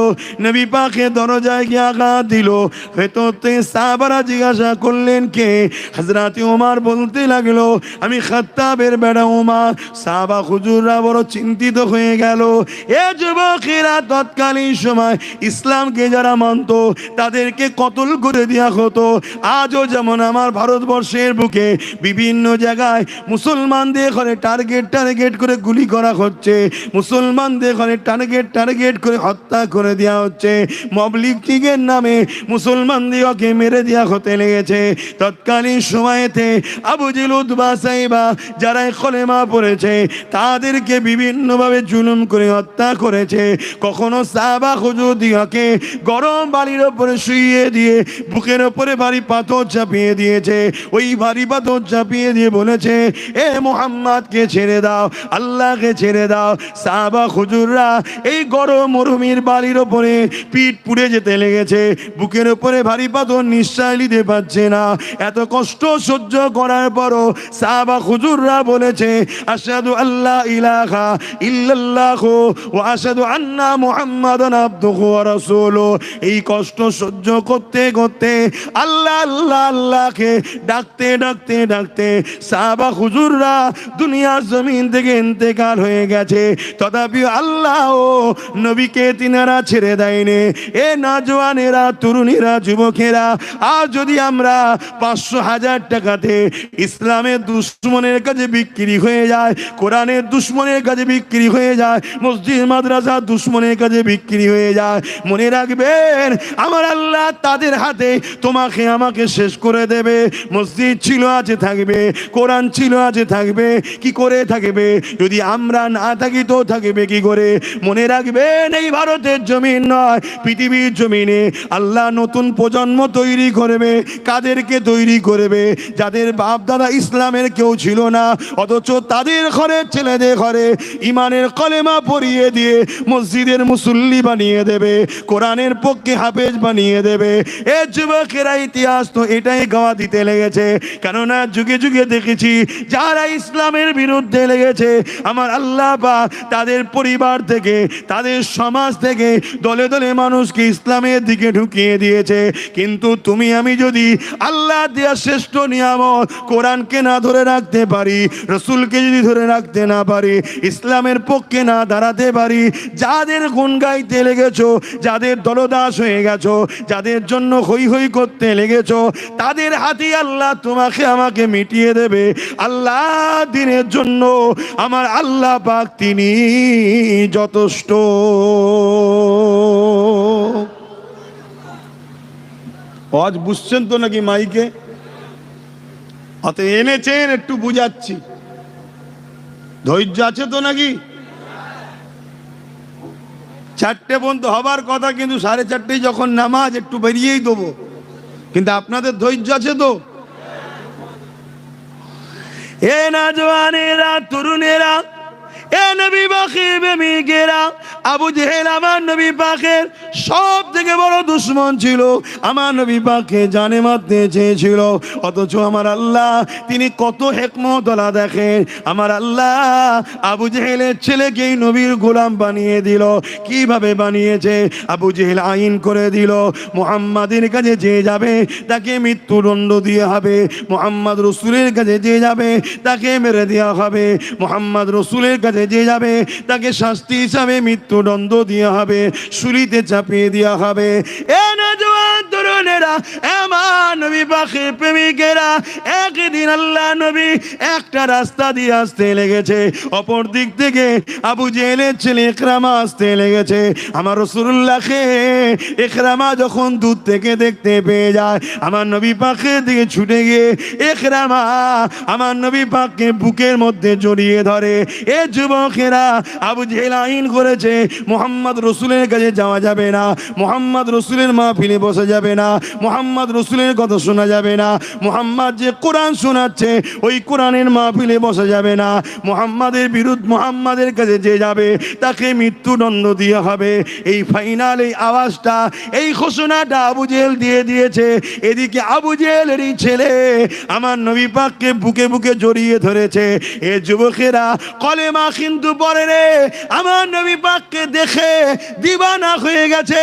নবী পাকে দরজায় গিয়ে আঘাত দিল। ভেতরতে সাহাবারা জিজ্ঞাসা করলেন কে? হযরত ওমর বলতে লাগলো আমি খাত্তাবের বেটা ওমর। সাহাবা হুজুররা বড় চিন্তিত হয়ে গেল। এ যুবকেরা, তৎকালীন সময় ইসলামকে যারা মানত তাদেরকে কতল করে দেওয়া হতো। আজও যেমন আমার ভারতবর্ষের বুকে বিভিন্ন জায়গায় মুসলমানদের ঘরে টার্গেট করে গুলি করা হচ্ছে, মুসলমানদের ঘরে টার্গেট করে হত্যা করে দেওয়া হচ্ছে। মবলিগের নামে মুসলমানদেরকে মেরে দেওয়া হতে লেগেছে। তৎকালীন সময়েতে আবু জেল, উতবা, সাইবা যারা কলেমা পড়েছে তাদেরকে বিভিন্নভাবে জুলুম করে হত্যা করেছে। কখনো সাহাবা হুজুর দিয়াকে গরম বালির উপরে শুইয়ে দিয়ে বুকের উপরে ভারী পাথর চাপিয়ে দিয়েছে। ওই ভারী পাথর চাপিয়ে দিয়ে বলেছে এ মুহাম্মদকে ছেড়ে দাও, আল্লাহকে ছেড়ে দাও। সাহাবা হুজুররা এই গরম মরুভূমির বালির উপরে পিঠ পুড়ে যেতে লেগেছে, বুকের উপরে ভারী পাথর, নিঃশ্বাস নিতে পারছে না। এত কষ্ট সহ্য করার পরও সাহাবা হুজুররা বলেছে আশহাদু আল্লা ইলাহা ইল্লাল্লাহু ওয়া আশহাদু আন্না মুহাম্মাদান আবদুহু ওয়া রাসূলুহু। এই কষ্ট সহ্য করতে করতে আল্লাহ আল্লাহ আল্লাহকে ডাকতে ডাকতে ডাকতে সাহাবা হুজুররা দুনিয়ার জমিন থেকে ইন্তেকাল হয়ে গেছে। তথাপি আল্লাহ ও নবীকে তিনারা ছেড়ে দেয়নি। এ নওজোয়ানেরা, তরুণীরা, যুবকেরা, আর যদি আমরা 500,000 টাকাতে ইসলামের দুশ্মনের কাছে বিক্রি হয়ে যায়, কোরআনের দুশ্মনের কাছে বিক্রি হয়ে যায়, মসজিদ মাদ্রাসা দুশ্মনের কাছে বিক্রি হয়ে যায়, মনে রাখবেন আমার আল্লাহ তাদের হাতে তোমাকে আমাকে শেষ করে দেবে। মসজিদ ছিল আছে থাকবে, কোরআন ছিল আছে থাকবে, কি করে থাকবে? যদি আমরা না থাকি তো থাকবে কি করে? মনে রাখবেন এই ভারতের জমিন নয়, পৃথিবীর জমিনে আল্লাহ নতুন প্রজন্ম তৈরি করবে। কাদেরকে তৈরি করবে? যাদের বাপ দাদা ইসলামের কেউ ছিল না, অথচ তাদের ঘরে ছেলেদের ঘরে ইমানের কলেমা পড়িয়ে দিয়ে মসজিদের মুসল্লি বানিয়ে দেবে, কোরআনের পক্ষে হাফেজ বানিয়ে দেবে। এ যুবকেরা, ইতিহাস তো এটাই গাওয়া দিতে লেগেছে। কেননা যুগে যুগে দেখেছি যারা ইসলামের বিরুদ্ধে লেগেছে, আমার আল্লাহ পাক তাদের পরিবার থেকে, তাদের সমাজ থেকে দলে দলে মানুষকে ইসলামের দিকে ঢুকিয়ে দিয়েছে। কিন্তু তুমি আমি যদি আল্লাহ দেয়া শ্রেষ্ঠ নিয়ামত কোরআনকে না ধরে রাখতে পারি, রসুলকে যদি ধরে রাখতে না পারি, ইসলামের পক্ষে না দাঁড়াতে পারি, যাদের গুণ গাইতে লেগেছো, যাদের দলদাস হয়ে গেছো, যাদের জন্য হই হই করতে লেগেছো, তাদের হাতে আল্লাহ তোমাকে আমাকে মিটিয়ে দেবে। আল্লাহ দিনের জন্য আমার আল্লাহ পাক তিনি যথেষ্ট। আজ বুঝছেন তো নাকি মাইকে? অত এনেছেন একটু বুঝাচ্ছি, ধৈর্য আছে তো নাকি? 4টে পর্যন্ত হবার কথা, কিন্তু 4:30 যখন নামাজ একটু বেরিয়েই দেবো, কিন্তু আপনাদের ধৈর্য আছে তো? এ নওজওয়ানেরা, তরুণেরা, এ নবী পাকের প্রেমিকেরা, আবু জেহেল আমার নবী পাকের সব থেকে বড় দুশ্মন ছিল, আমার নবী পাককে জানে মারতে চেয়েছিল। অথচ আমার আল্লাহ তিনি কত হিকমতওয়ালা দেখেন, আমার আল্লাহ আবু জেহেলের ছেলেকেই নবীর গোলাম বানিয়ে দিল। কিভাবে বানিয়েছে? আবু জেহেল আইন করে দিল, মুহাম্মাদের কাছে যে যাবে তাকে মৃত্যুদণ্ড দিয়ে হবে, মুহাম্মদ রসুলের কাছে যে যাবে তাকে মেরে দেওয়া হবে, মুহাম্মদ রসুলের কাছে যে যাবে তাকে শাস্তি হিসাবে মৃত্যুদণ্ড দেওয়া হবে, শুলিতে চাপিয়ে দেওয়া হবে। এ নওজওয়ান তরুণেরা, আমার নবী পাকের প্রেমিকেরা, একদিন আল্লাহ নবী একটা রাস্তা দিয়ে আসতে লেগেছে, অপর দিক থেকে আবু জেহেলের ছেলে ইকরামা আসতে লেগেছে। আমার রাসূলুল্লাহকে ইকরামা যখন দূর থেকে দেখতে পেয়ে যায়, আমার নবী পাকের দিকে ছুটে গিয়ে ইকরামা আমার নবী পাককে বুকের মধ্যে জড়িয়ে ধরে। এ যুবকেরা, আবু জেহেল আইন করেছে মুহাম্মদ রসুলের কাছে যাওয়া যাবে না, মুহাম্মদ রসুলের মাহফিলে বসা যাবে না, মুহাম্মদ রসুলের কথা শোনা যাবে না, মুহাম্মদ যে কোরআন শোনাচ্ছে ওই কোরআনের মাহফিলে বসা যাবে না, মুহাম্মাদের বিরুদ্ধে মুহাম্মাদের কাছে যে যাবে তাকে মৃত্যুদণ্ড দেওয়া হবে। এই ফাইনাল এই আওয়াজটা, এই ঘোষণাটা আবু জেহেল দিয়ে দিয়েছে। এদিকে আবু জেহেলেরই ছেলে আমার নবী পাককে বুকে বুকে জড়িয়ে ধরেছে। এ যুবকেরা, কলেমা কিন্তু পড়ে রে, আমার নবী পাককে দেখে দিবানা হয়ে গেছে।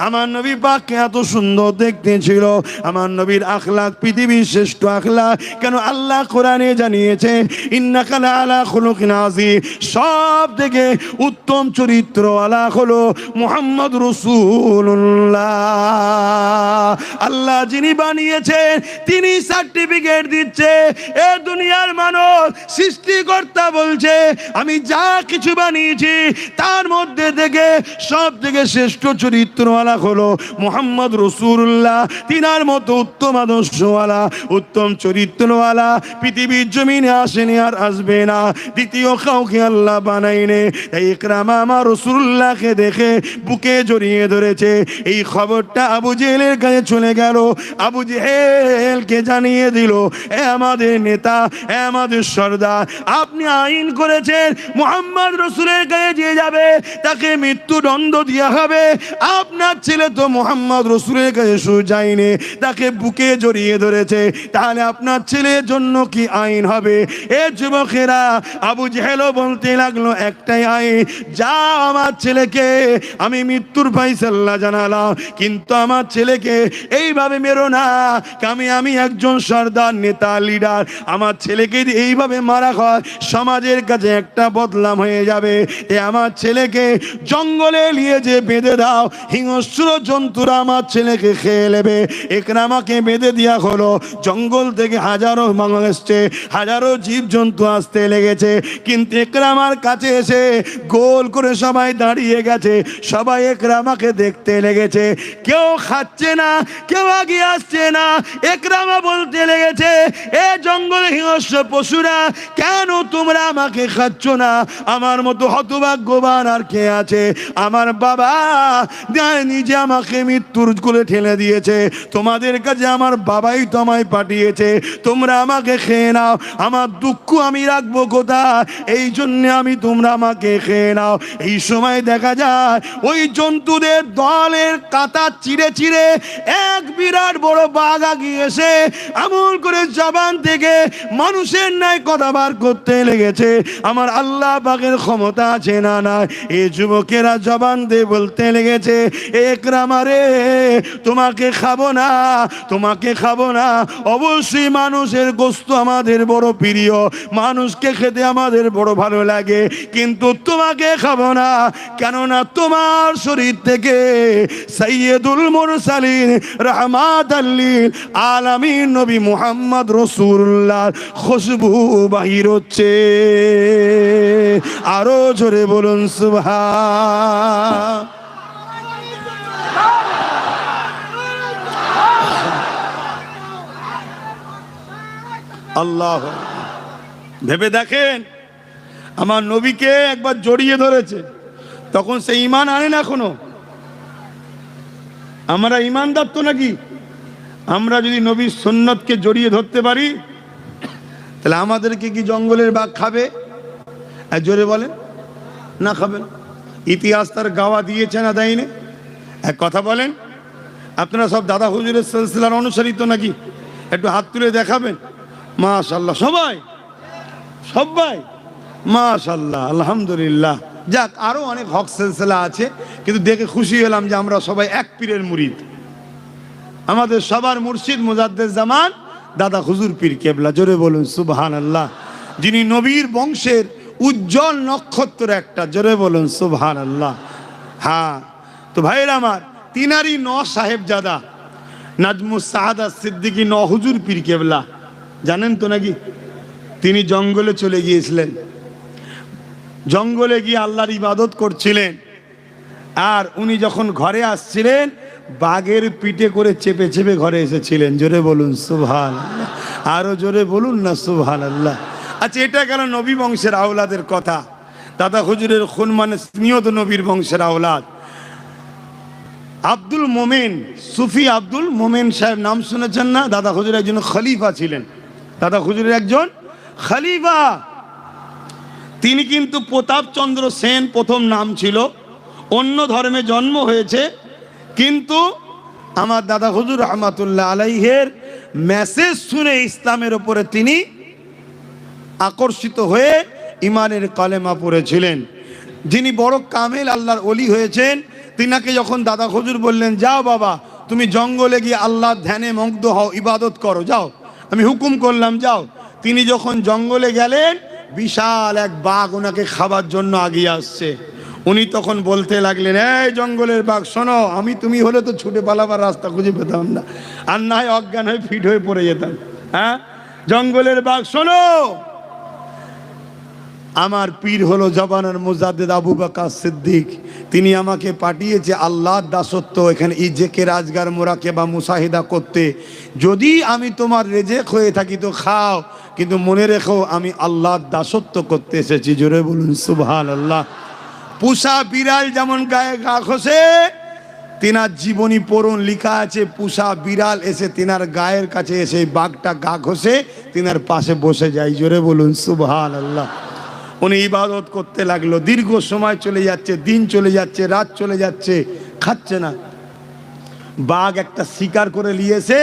আমার নবী পাককে এত সুন্দর দেখতে ছিল, আমার নবীর আখলাক পৃথিবীর শ্রেষ্ঠ আখলাক। কেন? আল্লাহ কোরআনে জানিয়েছে ইন্নাকা লাআলা খুলুকিন আযীম, সব থেকে উত্তম চরিত্রওয়ালা হলো মুহাম্মদ রাসূলুল্লাহ। আল্লাহ যিনি বানিয়েছেন তিনি সার্টিফিকেট দিচ্ছে। এ দুনিয়ার মানুষ, সৃষ্টিকর্তা বলছে আমি যা কিছু বানিয়েছি তার মধ্যে থেকে সব থেকে শ্রেষ্ঠ চরিত্রওয়ালা হলো মুহাম্মদ রাসূলুল্লাহ। তিনার মতো উত্তম আদর্শওয়ালা, উত্তম চরিত্রওয়ালা পৃথিবীর জমিনে আসেনি, আর আসবে না, দ্বিতীয় কাউকে আল্লাহ বানাইনি। এই ইকরামা আমার রাসূলুল্লাহকে দেখে বুকে জড়িয়ে ধরেছে। এই খবরটা আবু জেহেলের কাছে চলে গেল, আবু জেহেলকে জানিয়ে দিল, এ আমাদের নেতা, এ আমাদের সর্দার, আপনি আইন করেছেন মুহাম্মদ রসুলের কাছে যে যাবে তাকে মৃত্যুদণ্ড দেওয়া হবে। আপনার ছেলে তো মুহাম্মদ রসুলের কাছে শুধু যায়নি, তাকে বুকে জড়িয়ে ধরেছে, তাহলে আপনার ছেলের জন্য কি আইন হবে? এ যুবকেরা, আবু জেহেলও বলতে লাগলো একটাই আইন, যা আমার ছেলেকে আমি মৃত্যুর ফায়সালা জানালাম, কিন্তু আমার ছেলেকে এইভাবে মেরো না। আমি একজন সর্দার, নেতা, লিডার, আমার ছেলেকে এইভাবে মারা হয় সমাজের কাছে একটা বদনাম হয়ে যাবে। এ আমার ছেলেকে জঙ্গলে নিয়ে যে বেঁধে দাও, হিংস্র জন্তুরা আমার ছেলেকে খেয়ে নেবে। ইকরামাকে বেঁধে দেওয়া হলো। জঙ্গল থেকে হাজারো মানুষ এসছে, হাজারো জীব জন্তু আসতে লেগেছে, কিন্তু ইকরামার কাছে এসে গোল করে সবাই দাঁড়িয়ে গেছে, সবাই ইকরামাকে দেখতে লেগেছে। কেউ খাচ্ছে না, কেউ আগে আসছে না। ইকরামা বলতে লেগেছে, এ জঙ্গলে হিংস্র পশুরা, কেন তোমরা আমাকে খাচ্ছ না? আমার মতো হতভাগ্যবান আর কে আছে? আমার বাবা নিজে আমাকে মৃত্যুর কোলে ঠেলে দিয়েছে, বলেছে, তোমাদের কাছে আমার বাবাই তো আমায় পাঠিয়েছে, তোমরা আমাকে খেয়ে নাও, আমার দুঃখ আমি রাখবো কোথায়, এই জন্য আমি তোমরা আমাকে খেয়ে নাও। এই সময় দেখা যায় ওই জন্তুদের দলের কাঁটা চিড়ে চিড়ে এক বিরাট বড় বাঘ আগিয়ে এসে এমন করে জবান থেকে মানুষের ন্যায় কথা বার করতে লেগেছে। আমার আল্লাহ পাকের ক্ষমতা আছে না নাই, এই যুবকেরা জবান দিয়ে বলতে লেগেছে, একরামারে তোমাকে খাবো না, তোমাকে খাবো না, অবশ্যই মানুষের গোশত আমাদের বড় প্রিয়, মানুষকে খেতে আমাদের বড় ভালো লাগে, কিন্তু তোমাকে খাবো না, কেননা তোমার শরীর থেকে সাইয়্যিদুল মুরসালিন রাহমাতাল লিল আলামিন নবী মুহাম্মদ রাসূলুল্লাহ খুশবু বাহির হচ্ছে। আরো জোরে বলুন সুবহান। আল্লাহ, ভেবে দেখেন, আমার নবীকে একবার জড়িয়ে ধরেছে, তখন সে ঈমান আনেন এখনো। আমরা ঈমানদার তো নাকি? আমরা যদি নবীর সুন্নতকে জড়িয়ে ধরতে পারি, তাহলে আমাদেরকে কি জঙ্গলের বাঘ খাবে? জোরে বলেন না, খাবেন? ইতিহাস তার গাওয়া দিয়েছে না দেয়নি? এক কথা বলেন, আপনারা সব দাদা হুজুরের সিলসিলার অনুসারী তো নাকি? একটু হাত তুলে দেখাবেন। মাশাআল্লাহ, সবাই সবাই মাশাআল্লাহ, আলহামদুলিল্লাহ। যাক, আরো অনেক হক সিলসিলা আছে, কিন্তু দেখে খুশি হলাম যে আমরা সবাই এক পীরের মুরিদ। আমাদের সবার মুর্শিদ মুজাদ্দেদ জামান দাদা হুজুর পীর কেবলা। জোরে বলুন সুবহানাল্লাহ। যিনি নবীর বংশের উজ্জ্বল নক্ষত্র একটা, জোরে বলুন সুবহানাল্লাহ। হ্যাঁ, তো ভাইয়ের আমার, তিনারই ন সাহেবজাদা নাজমুস সাহাদা সিদ্দিকী ন হুজুর পীর কেবলা, জানেন তো নাকি? তিনি জঙ্গলে চলে গিয়েছিলেন, জঙ্গলে গিয়ে আল্লাহর ইবাদত করছিলেন, আর উনি যখন ঘরে আসছিলেন বাঘের পিঠে করে চেপে চেপে ঘরে এসেছিলেন। জোরে বলুন সুবহানাল্লাহ, আরো জোরে বলুন না সুবহানাল্লাহ। আচ্ছা, এটা গেল নবী বংশের আওলাদের কথা। দাদা হুজুরের খুন মানে নিয়ত নবীর বংশের আওলাদ। আব্দুল মোমেন, সুফি আব্দুল মোমেন সাহেব, নাম শুনেছেন না? দাদা হুজুর একজন খলিফা ছিলেন, দাদা হুজুরের একজন খলিফা। তিনি কিন্তু প্রতাপচন্দ্র সেন প্রথম নাম ছিল, অন্য ধর্মে জন্ম হয়েছে, কিন্তু আমার দাদা হুজুর রহমাতুল্লাহ আলাইহের মেসেজ শুনে ইসলামের উপরে তিনি আকর্ষিত হয়ে ইমানের কালেমা পড়েছিলেন। যিনি বড় কামেল আল্লাহর ওলি হয়েছেন, তিনাকে যখন দাদা হুজুর বললেন, যাও বাবা তুমি জঙ্গলে গিয়ে আল্লাহর ধ্যানে মগ্ন হও, ইবাদত করো, যাও, আমি হুকুম করলাম যাও। তিনি যখন জঙ্গলে গেলেন, বিশাল এক বাঘ ওনাকে খাবার জন্য আগিয়ে আসছে। উনি তখন বলতে লাগলেন, এই জঙ্গলের বাঘ শোনো, আমি তুমি হলে তো ছুটে পালাবার রাস্তা খুঁজে পেতাম না, আর না হয় অজ্ঞান হয়ে ফিট হয়ে পড়ে যেতাম। হ্যাঁ, জঙ্গলের বাঘ শোনো, আমার পীর হলো জবানের মুজাদ্দেদ আবু বকর সিদ্দিক, তিনি আমাকে পাঠিয়েছে আল্লাহর দাসত্ব এখানে ইজেকে রাজগার মোরাকেবা মুসাহিদা করতে। যদি আমি তোমার রেজেক হয়ে থাকি তো খাও, কিন্তু মনে রেখো আমি আল্লাহর দাসত্ব করতে এসেছি। জোরে বলুন সুবহানাল্লাহ। পুষা বিড়াল যেমন গায়ে গা ঘষে, তিনার জীবনী পড়ুন, লেখা আছে পুষা বিড়াল এসে তিনার গায়ের কাছে এসে বাঘটা গা ঘষে তিনার পাশে বসে যায়। জোরে বলুন সুবহানাল্লাহ। উনি ইবাদত করতে লাগলো, দীর্ঘ সময় চলে যাচ্ছে, দিন চলে যাচ্ছে, রাত চলে যাচ্ছে, খাচ্ছে না। বাঘ একটা শিকার করে নিয়েছে,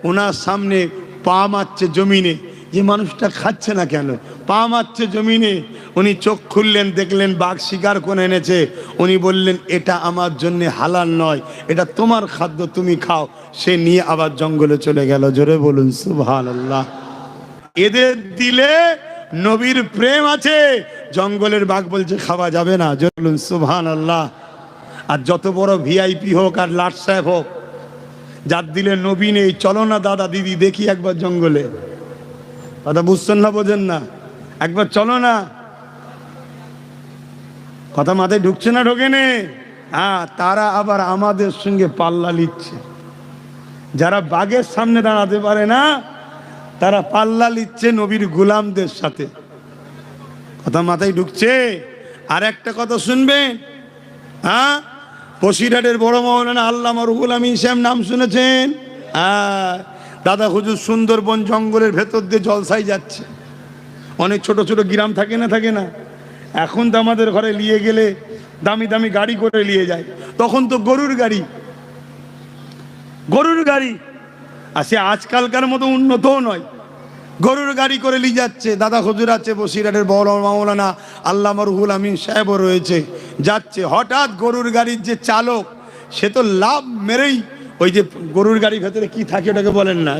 ওনার সামনে পা মারছে জমিনে, যে মানুষটা খাচ্ছে না কেন, পা মারছে জমিনে। উনি চোখ খুললেন, দেখলেন বাঘ শিকার করে এনেছে। উনি বললেন, এটা আমার জন্য হালাল নয়, এটা তোমার খাদ্য, তুমি খাও। সে নিয়ে আবার জঙ্গলে চলে গেল। জোরে বলুন সুবহানাল্লাহ। এদের দিলে নবীর প্রেম আছে, জঙ্গলের বাঘ বলছে খাওয়া যাবে না। জোরে বলুন সুবহানাল্লাহ। আর যত বড় ভিআইপি হোক আর লাট সাহেব হোক, যার দিলে নবী নেই, চলো না দাদা দিদি দেখি একবার জঙ্গলে। কথা বুঝছেন না, বোঝেন না? একবার চলো না। কথা মাথায় ঢুকছে না, ঢোকে নে? হ্যাঁ, তারা আবার আমাদের সঙ্গে পাল্লা লিচ্ছে। যারা বাঘের সামনে দাঁড়াতে পারে না, তারা পাল্লা লিচ্ছে নবীর গোলামদের সাথে। কথা মাথায় ঢুকছে? আর একটা কথা শুনবেন, হ্যাঁ, বসিরহাটের বড় মাওলানা আল্লামা রুহুল আমিন সাহেব নাম শুনেছেন? দাদা হুজুর সুন্দরবন জঙ্গলের ভেতর দিয়ে জলসায় যাচ্ছে। অনেক ছোট ছোট গ্রাম থাকে না, এখন তো আমাদের ঘরে নিয়ে গেলে দামি দামি গাড়ি করে নিয়ে যায়, তখন তো গরুর গাড়ি। আর সে আজকালকার মতো উন্নতও নয়, গরুর গাড়ি করে নিয়ে যাচ্ছে। দাদা হুজুর আছে, বসিরহাটের বড় মাওলানা আল্লামা রুহুল আমিন সাহেবও রয়েছে, যাচ্ছে। হঠাৎ গরুর গাড়ির যে চালক, সে তো লাভ মেরেই, ওই যে গরুর গাড়ির ভেতরে কি থাকে ওটাকে বলেন না,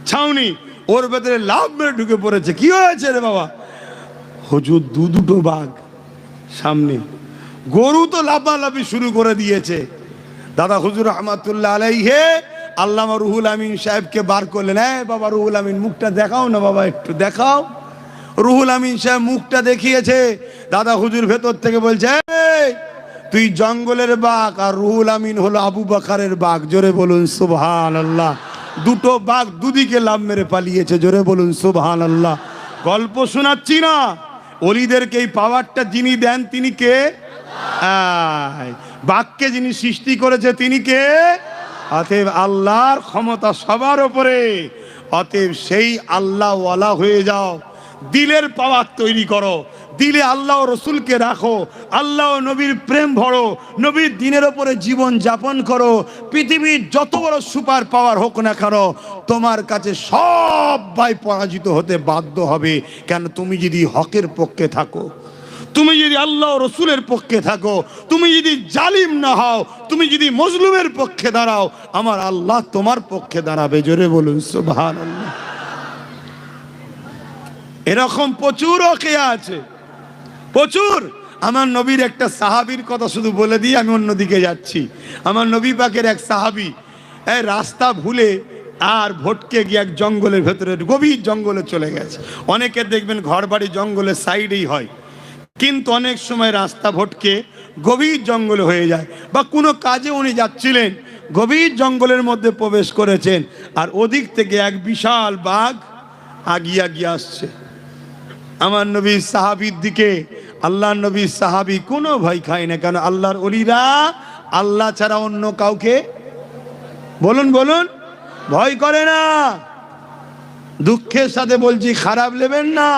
ছাউনি, ওর ভেতরে লাভ মেরে ঢুকে পড়েছে। কি হয়েছে রে বাবা? হুজুর দুটো বাঘ সামনে, গরু তো লাফালাফি শুরু করে দিয়েছে। দাদা হুজুর রহমাতুল্লাহ আলাইহি আল্লামা রুহুল আমিন সাহেবকে বার করলেন। বাবা রুহুল আমিন, মুখটা দেখাও না বাবা, একটু দেখাও। রুহুল আমিন সাহেব মুখটা দেখিয়েছে। দাদা হুজুর ভেতর থেকে বলছে, তুই জঙ্গলের বাঘ আর রুহুল আমিন হলো আবু বকরের বাঘ। জোরে বলুন সুবহানাল্লাহ। দুটো বাঘ দুদিকে লাভ মেরে পালিয়েছে। জোরে বলুন সুবহানাল্লাহ। গল্প শোনাচ্ছি না, ওলিদেরকে এই পাওয়ারটা যিনি দেন তিনি কে? বাঘকে যিনি সৃষ্টি করেছে তিনি কে? অতএব আল্লাহর ক্ষমতা সবার উপরে। অতএব সেই আল্লাহ ওয়ালা হয়ে যাও, দিলের পাওয়ার তৈরি করো, দিলে আল্লাহ রসুলকে রাখো, আল্লাহ নবীর প্রেম ভরো, নবীর দিনের ওপরে জীবন যাপন করো। পৃথিবীর যত বড় সুপার পাওয়ার হোক না কেন, তোমার কাছে সবাই পরাজিত হতে বাধ্য হবে। কেন? তুমি যদি হকের পক্ষে থাকো, তুমি যদি আল্লাহ রসুলের পক্ষে থাকো, তুমি যদি জালিম না হও, তুমি যদি মজলুমের পক্ষে দাঁড়াও, আমার আল্লাহ তোমার পক্ষে দাঁড়াবে। জোরে বলুন সুবহানাল্লাহ। এরকম প্রচুর ওয়াকিয়া আছে, প্রচুর। আমার নবীর একটা সাহাবীর কথা শুধু বলে দিয়ে আমি অন্যদিকে যাচ্ছি। আমার নবী পাকের এক সাহাবী রাস্তা ভুলে আর ভটকে গিয়ে এক জঙ্গলের ভেতরে, গভীর জঙ্গলে চলে গেছে। অনেকে দেখবেন ঘর বাড়ি জঙ্গলের সাইডেই হয়, কিন্তু অনেক সময় রাস্তা ভটকে গভীর জঙ্গলে হয়ে যায়, বা কোনো কাজে উনি যাচ্ছিলেন, গভীর জঙ্গলের মধ্যে প্রবেশ করেছেন, আর ওদিক থেকে এক বিশাল বাঘ আগিয়ে আসছে আমার নবীর সাহাবীর দিকে। আল্লাহর নবীর সাহাবী কোনো ভয় খায় না, কেন? আল্লাহর ওলিরা আল্লাহ ছাড়া অন্য কাউকে বলুন ভয় করে না। দুঃখের সাথে বলছি, খারাপ নেবেন না।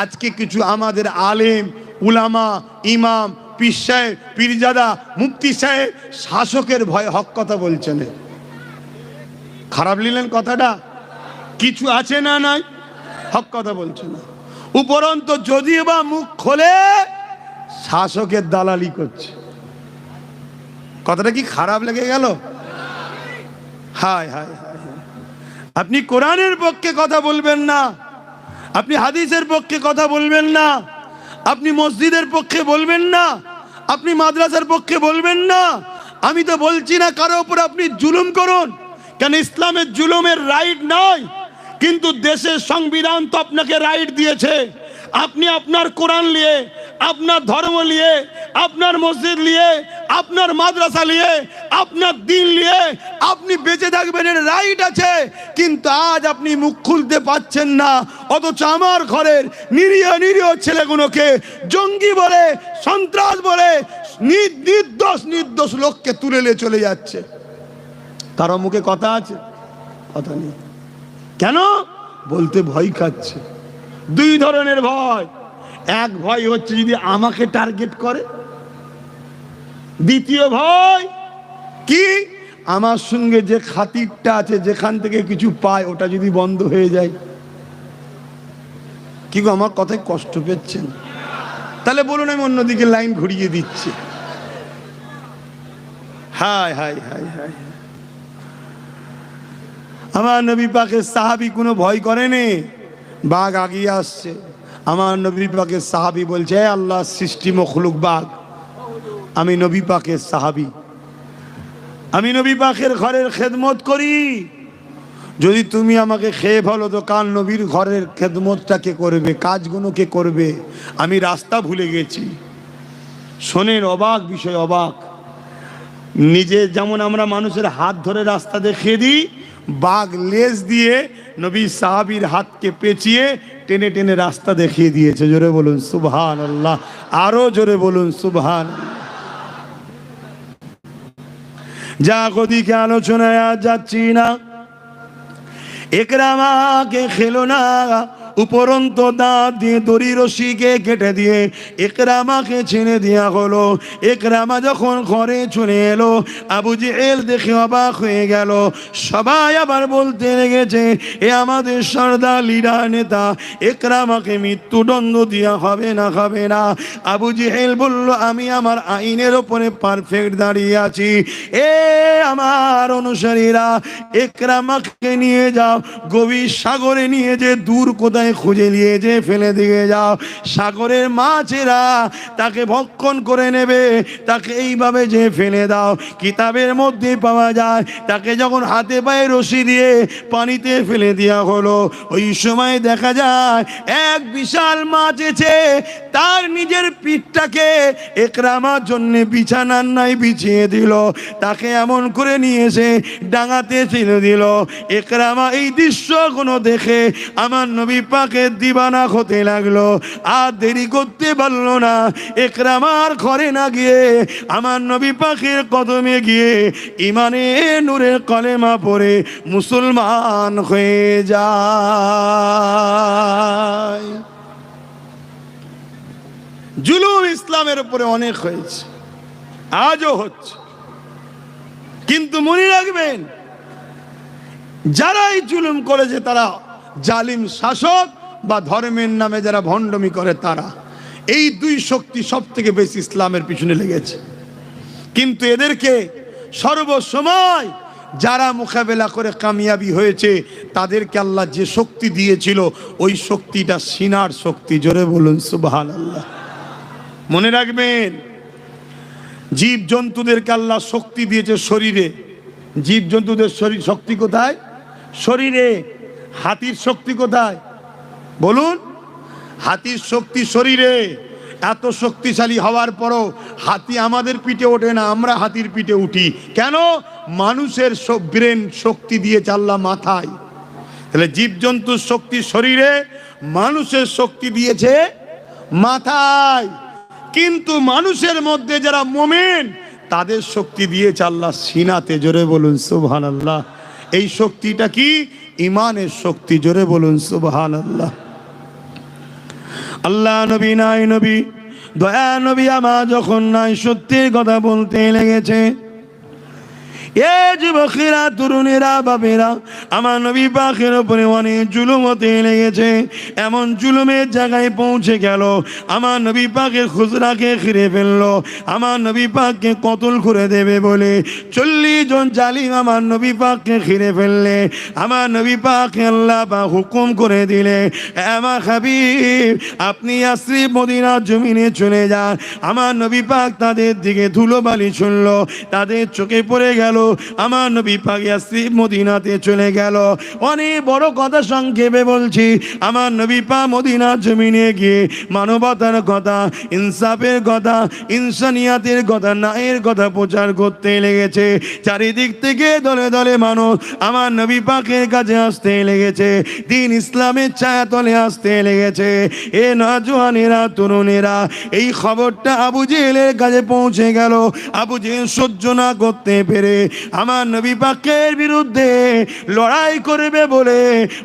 আজকে কিছু আমাদের আলেম উলামা, ইমাম, পীর সাহেব, পীরজাদা, মুফতি সাহেব শাসকের ভয়ে হক কথা বলছেন। খারাপ নিলেন কথাটা? কিছু আছে না নাই, হক কথা বলছে না। উপরন্ত যদিও বা মুখ খোলে শাসকের দালালি করছে। কথাটা কি খারাপ লেগে গেল? হায় হায় হায়। আপনি কোরআনের পক্ষে কথা বলবেন না, আপনি হাদিসের পক্ষে কথা বলবেন না, আপনি মসজিদের পক্ষে বলবেন না, আপনি মাদ্রাসার পক্ষে বলবেন না। আমি তো বলছি না কারো উপর আপনি জুলুম করুন, কেন? ইসলামের জুলুমের রাইট নয়, কিন্তু দেশের সংবিধান তো আপনাকে রাইট দিয়েছে। আপনি আপনার কোরআন নিয়ে, আপনার ধর্ম নিয়ে, আপনার মসজিদ নিয়ে, আপনার মাদ্রাসা নিয়ে, আপনার দিন নিয়ে আপনি বেঁচে থাকবেন, এর রাইট আছে। কিন্তু আজ আপনি মুখ খুলতে পাচ্ছেন না, অথচ আমার ঘরের নিরীহ ছেলেগুলোকে জঙ্গি বলে, সন্ত্রাস বলে নির্দোষ লোককে তুলে নিয়ে চলে যাচ্ছে। কারো মুখে কথা আছে? কথা নেই। কেন? বলতে ভয় খাচ্ছে। দুই ধরনের ভয়। এক ভয় হচ্ছে যদি আমাকে টার্গেট করে, দ্বিতীয় ভয় কি? আমার সঙ্গে যে খাতিরটা আছে, যেখান থেকে কিছু পায়, ওটা যদি বন্ধ হয়ে যায়। কি গো, আমার কথায় কষ্ট পেয়েছেন? তাহলে বলুন, আমি অন্যদিকে লাইন ঘুরিয়ে দিচ্ছি। হায় হায় হায় হায়। আমার নবী পাকের সাহাবী কোনো ভয় করেনি। বাঘ আগিয়ে আসছে, আমার নবী পাকের সাহাবী বলছে, আল্লাহ সৃষ্টি মখলুক বাঘ, আমি নবী পাকের সাহাবী, আমি নবী পাকের ঘরের খেদমত করি। যদি তুমি আমাকে খেয়ে ফেলো তো কাল নবীর ঘরের খেদমতটা কে করবে, কাজগুলো কে করবে? আমি রাস্তা ভুলে গেছি। শোনেন, অবাক বিষয়, অবাক। নিজে যেমন আমরা মানুষের হাত ধরে রাস্তা দেখিয়ে দিই, বাঘ লেজ দিয়ে নবী সাহাবীর হাতকে পেঁচিয়ে টেনে টেনে রাস্তা দেখিয়ে দিয়েছে। জোরে বলুন সুবহানাল্লাহ, আরো জোরে বলুন সুবহানাল্লাহ। যা ওদিকে আলোচনায় আজ যাচ্ছি না। ইকরামাকে খেলো না, উপরন্ত দাঁত দিয়ে দড়ি রশিকে কেটে দিয়ে ইকরামাকে ছেড়ে দেওয়া হলো। ইকরামা যখন ঘরে চলে এলো, আবু জেহেল দেখে অবাক হয়ে গেল। সবাই আবার বলতে লেগেছে, এ আমাদের সর্দার লিডার নেতা, ইকরামাকে মৃত্যুদণ্ড দেওয়া হবে না, হবে না। আবু জেহেল বলল, আমি আমার আইনের ওপরে পারফেক্ট দাঁড়িয়ে আছি। এ আমার অনুসারীরা, ইকরামাকে নিয়ে যাও, গভীর সাগরে নিয়ে যে দূর কোথায় খুঁজে নিয়ে যে ফেলে দিয়ে যাও। সাগরের মাছেরা তাকে ভক্ষণ করে নেবে, তাকে এইভাবে যে ফেলে দাও। কিতাবের মধ্যে পাওয়া যায়, তাকে যখন হাতে পায়ে রশি দিয়ে পানিতে ফেলে দেওয়া হলো, ওই সময় দেখা যায় এক বিশাল মাছ এসে তার নিজের পিঠটাকে ইকরামার জন্য বিছানার নাই বিছিয়ে দিল। তাকে এমন করে নিয়ে এসে ডাঙাতে ছেড়ে দিল। ইকরামা এই দৃশ্যগুলো দেখে আমার নবী পাকের দিবানা হতে লাগলো। আর দেরি করতে পারলো না। ইকরামার ঘরে না গিয়ে আমার নবী পাকের কদমে গিয়ে ইমানে নূরের কলেমা পড়ে মুসলমান হয়ে যায়। জুলুম ইসলামের উপরে অনেক হয়েছে, আজও হচ্ছে। কিন্তু মনে রাখবেন, যারাই জুলুম করেছে তারা জালিম শাসক বা ধর্মের নামে যারা ভণ্ডমি করে তারা। এই দুই শক্তি সব থেকে বেশি ইসলামের পিছনে লেগেছে। কিন্তু এদেরকে সর্বসময় যারা মোকাবেলা করে কামিয়াবি হয়েছে, তাদেরকে আল্লাহ যে শক্তি দিয়েছিল ওই শক্তিটা সিনার শক্তি। জোরে বলুন সুবহানাল্লাহ। মনে রাখবেন, জীব জন্তুদেরকে আল্লাহ শক্তি দিয়েছে শরীরে। জীব জন্তুদের শরীর শক্তি কোথায়? শরীরে। হাতির শক্তি কোথায় বলুন? হাতির শক্তি শরীরে। এত শক্তিশালী হওয়ার পরও হাতি আমাদের পিঠে ওঠে না, আমরা হাতির পিঠে উঠি কেন? মানুষের ব্রেন শক্তি দিয়েছে আল্লাহ মাথায়। তাহলে জীবজন্তুর শক্তি শরীরে, মানুষের শক্তি দিয়েছে মাথায়। কিন্তু মানুষের মধ্যে যারা মোমেন, তাদের শক্তি দিয়েছে আল্লাহ সিনাতে। জোরে বলুন সুবহানাল্লাহ। এই শক্তিটা কি? ইমানের শক্তি। জোরে বলুন সুবহানাল্লাহ। আল্লাহ নবী নাই, নবী দয়া নবী আমার যখন নাই, সত্যির কথা বলতে লেগেছে। এ যুবকেরা, তরুণেরা, বাবেরা, আমার নবী পাকের উপরে অনেক জুলুম হতে লেগেছে। এমন জুলুমের জায়গায় পৌঁছে গেল, আমার নবী পাকের খুচরাকে ঘিরে ফেললো। আমার নবী পাককে কতল করে দেবে বলে 40 জন জালিম আমার নবী পাককে ঘিরে ফেললে। আমার নবী পাককে আল্লাহ পাক হুকুম করে দিলে, আমার হাবিব আপনি ইয়াসরিব মদিনার জমিনে চলে যান। আমার নবী পাক তাদের দিকে ধুলোবালি ছুঁড়ল, তাদের চোখে পড়ে গেল। আমার নবী পাক ইয়াসরিব মদিনাতে চলে গেল। অনেক বড় কথা সংক্ষেপে বলছি। আমার নবী পাক মদিনার জমিনে গিয়ে মানবতার কথা, ইনসাফের কথা, ইনসানিয়াতের কথা, ন্যায়ের কথা প্রচার করতে লেগেছে। চারিদিক থেকে দলে দলে মানুষ আমার নবী পাকের কাছে আসতে লেগেছে, দিন ইসলামের ছায়াতলে আসতে লেগেছে। এ নওজোয়ানেরা, তরুণেরা, এই খবরটা আবু জেহেলের কাছে পৌঁছে গেল। আবু জেহেল সহ্য না করতে পেরে আমার নবী পাকের বিরুদ্ধে লড়াই করবে বলে,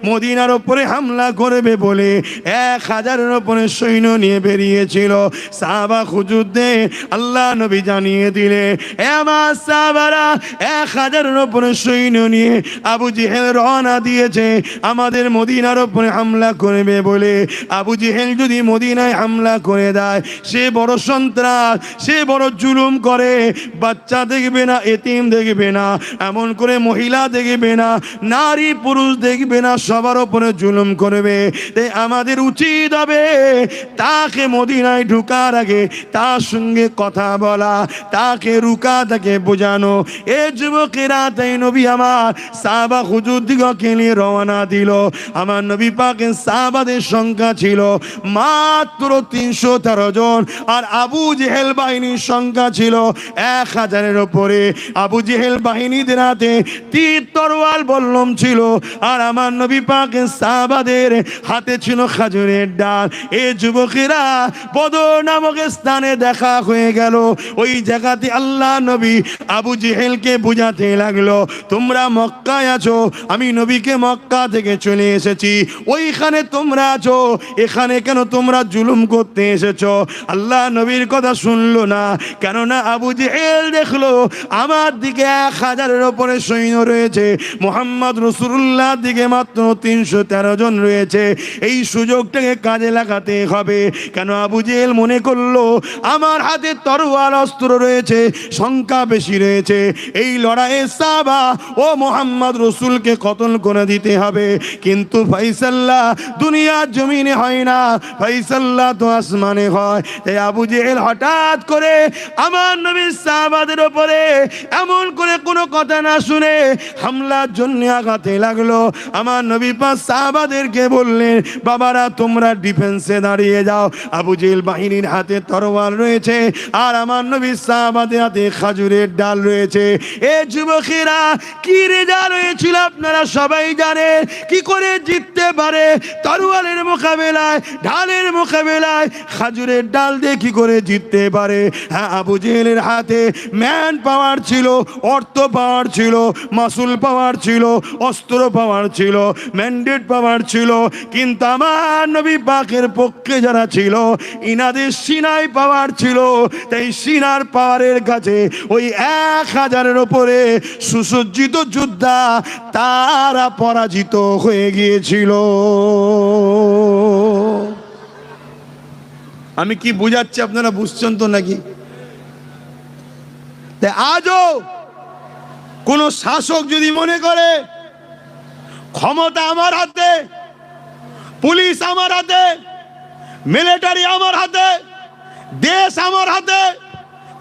মদিনার উপরে হামলা করবে বলে 1000-এর উপরে সৈন্য নিয়ে বেরিয়েছিল। সাহাবা হুজুরদে আল্লাহ নবী জানিয়ে দিলে, আমার সাহাবারা 1000-এর উপরে সৈন্য নিয়ে আবু জেহেল রওনা দিয়েছে আমাদের মদিনার উপরে হামলা করবে বলে। আবু জেহেল যদি মদিনায় হামলা করে দেয়, সে বড় সন্ত্রাস, সে বড় জুলুম করে। বাচ্চা দেখবে না, এতিম দেখবে না, এমন করে মহিলা দেখবে না, নারী পুরুষ দেখবে না, সবার উপরে জুলুম করবে। তাই আমাদের উচিত হবে তাকে মদিনায় ঢুকার আগে তার সঙ্গে কথা বলা, তাকে রুকা, তাকে বোঝানো। এ যুবকেরা, তাই নবী আমার সাহাবা হুজুর দিগকে নিয়ে রওনা দিল। আমার নবী পাকের সাহাবাদের সংখ্যা ছিল মাত্র 313 জন, আর আবু জেহেল বাহিনীর সংখ্যা ছিল 1000-এর উপরে। আবু জেহেল জেহেল বাহিনীদের হাতে তীর তরোয়াল বল্লম ছিল, আর আমার নবী পাকের সাহাবাদের হাতে ছিল খাজুরের ডাল। এই যুবকেরা বদর নামক স্থানে দেখা হয়ে গেল। ওই জায়গাতে আল্লাহ নবী আবু জেহেলকে বুঝাতে লাগলো, তোমরা মক্কায় আছো, আমি নবীকে মক্কা থেকে চলে এসেছি, ওইখানে তোমরা আছো, এখানে কেন তোমরা জুলুম করতে এসেছো? আল্লাহ নবীর কথা শুনলো না, কেননা আবু জেহেল দেখলো আমার দিকে 1000-এর ওপরে সৈন্য রয়েছে, মুহাম্মদ রাসূলুল্লাহ দিকে মাত্র 313 জন রয়েছে। এই সুযোগটাকে কাজে লাগাতে হবে। কেন আবু জেহেল মনে করলো আমার হাতে তরোয়াল অস্ত্র রয়েছে, সংখ্যা বেশি রয়েছে, এই লড়াইয়ে সাহাবা ও মুহাম্মদ রাসূলকে কতল করে দিতে হবে। কিন্তু ফাইসাল্লা দুনিয়ার জমিনে হয় না, ফাইসাল্লা তো আসমানে হয়। তাই আবু জেহেল হঠাৎ করে আমার নবীর সাহাবাদের উপরে এমন করে কোনো কথা না শুনে হামলার জন্য আঘাতে লাগলো। আমার নবী পাক সাহাবাদেরকে বললেন, বাবারা তোমরা ডিফেন্সে দাঁড়িয়ে যাও, আবু জেহেল বাহিনীর হাতে তরোয়াল রয়েছে, আর আমার নবীর সাহাবাদের হাতে খাজুরের ডাল রয়েছে। এ যুবকেরা কি রেজাল্ট হয়েছিল আপনারা সবাই জানেন। কি করে জিততে পারে তরোয়ালের মোকাবেলায়, ঢালের মোকাবেলায়? খাজুরের ডাল দিয়ে কি করে জিততে পারে? হ্যাঁ, আবু জেহেলের হাতে ম্যান পাওয়ার ছিল, অর্থ পাওয়ার ছিল, মাসুল পাওয়ার ছিল, অস্ত্র পাওয়ার ছিল, ম্যান্ডেট পাওয়ার ছিল। কিন্তু আমার নবী পাকের পক্ষে যারা ছিল, ইনাদের সিনাই পাওয়ার ছিল। তাই সিনার পাওয়ারের কাছে ওই 1000-এর ওপরে সুসজ্জিত যোদ্ধা তারা পরাজিত হয়ে গিয়েছিল। আমি কি বুঝাচ্ছি আপনারা বুঝছেন তো নাকি? তাই আজও কোন শাসক যদি মনে করে ক্ষমতা আমার হাতে, পুলিশ আমার হাতে, মিলিটারি আমার হাতে, দেশ আমার হাতে,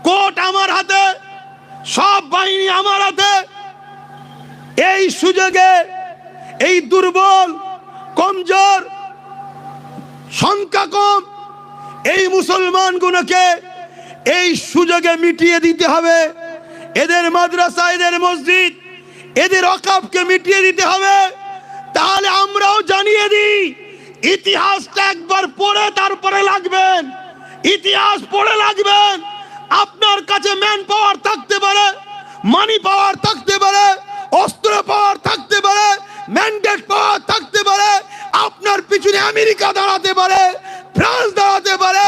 কোর্ট আমার হাতে, সব বাহিনী আমার হাতে, এই সুযোগে এই দুর্বল, কমজোর, সংখ্যা কম এই মুসলমানগুলোকে এই সুযোগে মিটিয়ে দিতে হবে। এদের মাদ্রাসা, এদের মসজিদ, এদের ওয়াকফকে মিটিয়ে দিতে হবে। তাহলে আমরাও জানিয়ে দিই, ইতিহাসটা একবার পড়ে তারপরে লাগবেন, ইতিহাস পড়ে লাগবেন। আপনার কাছে ম্যান পাওয়ার থাকতে পারে, মানি পাওয়ার থাকতে পারে, অস্ত্র পাওয়ার থাকতে পারে, ম্যান্ডেট পাওয়ার থাকতে পারে, আপনার পিছনে আমেরিকা দাঁড়াতে পারে, ফ্রান্স দাঁড়াতে পারে,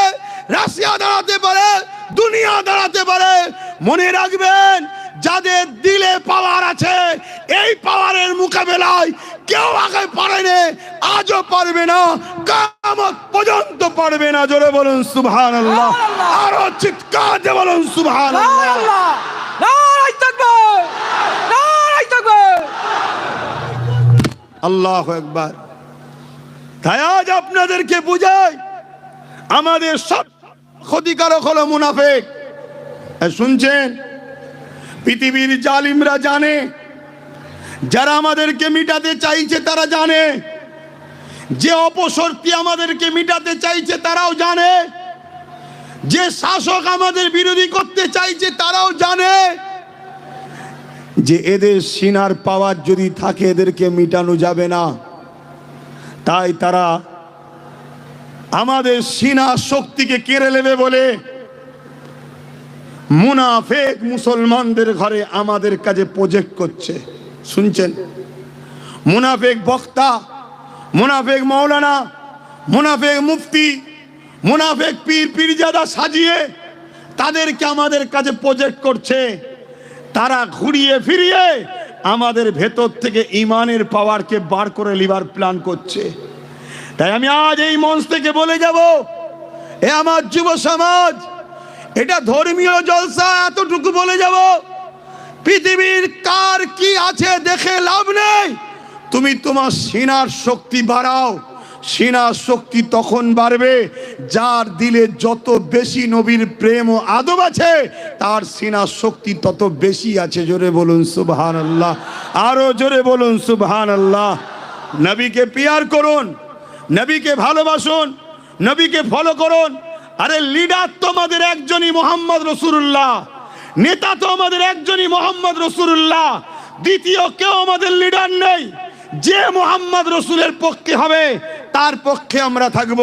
রাশিয়া দাঁড়াতে পারে, দুনিয়া দাঁড়াতে পারে। মনে রাখবেন, যাদের দিলে পাওয়ার আছে, এই পাওয়ারের মোকাবেলায় কেউ আগে পারেনি, আজও পারবে না, কিয়ামত পর্যন্ত পারবে না। জোরে বলুন সুবহানাল্লাহ, আরো চিৎকার দিয়ে বলুন সুবহানাল্লাহ। নারায়ে তাকবীর, নারায়ে তাকবীর, আল্লাহু আকবার। তাই আজ আপনাদেরকে বুঝাই, আমাদের সব ক্ষতিকারক হলো মুনাফিক। শুনছেন, পৃথিবীর জালিমরা জানে, যারা আমাদেরকে মিটাতে চাইছে তারা জানে, যে অপশক্তি আমাদেরকে মিটাতে চাইছে তারাও জানে, যে শাসক আমাদের বিরোধী করতে চাইছে তারাও জানে যে এদের সিনার পাওয়ার যদি থাকে এদেরকে মিটানো যাবে না। তাই তারা আমাদের সিনা শক্তিকে কেড়ে নেবে বলে মুনাফিক মুসলমানদের ঘরে আমাদের কাছে প্রজেক্ট করছে। শুনছেন, মুনাফিক বক্তা, মুনাফিক মাওলানা, মুনাফিক মুফতি, মুনাফিক পীর পীরজাদা সাজিয়ে তাদেরকে আমাদের কাছে প্রজেক্ট করছে। তারা ঘুরিয়ে ফিরিয়ে আমাদের ভেতর থেকে ঈমানের পাওয়ারকে বার করে লিবার প্ল্যান করছে। তাই আমি আজ এই মঞ্চ থেকে বলে যাব, এ আমার যুব সমাজ, এটা ধর্মীয় জলসা, এতটুকু বলে যাব, পৃথিবীর কার কি আছে দেখে লাভ নেই। তুমি তোমার সিনার শক্তি বাড়াও। সিনার শক্তি তখন বাড়বে যার দিলে যত বেশি নবীর প্রেম ও আদব আছে, তার সিনার শক্তি তত বেশি আছে। জোরে বলুন সুবহানাল্লাহ, আরো জোরে বলুন সুবহানাল্লাহ। নবীকে পিয়ার করুন, নবীকে ভালোবাসুন, নবীকে ফলো করুন। আরে লিডার তোমাদের একজনই, মুহাম্মদ রাসূলুল্লাহ। নেতা তো আমাদের একজনই মোহাম্মদ রসুল্লাহ, দ্বিতীয় কেউ আমাদের লিডার নেই। যে মোহাম্মদ রসুলের পক্ষে হবে তার পক্ষে আমরা থাকব,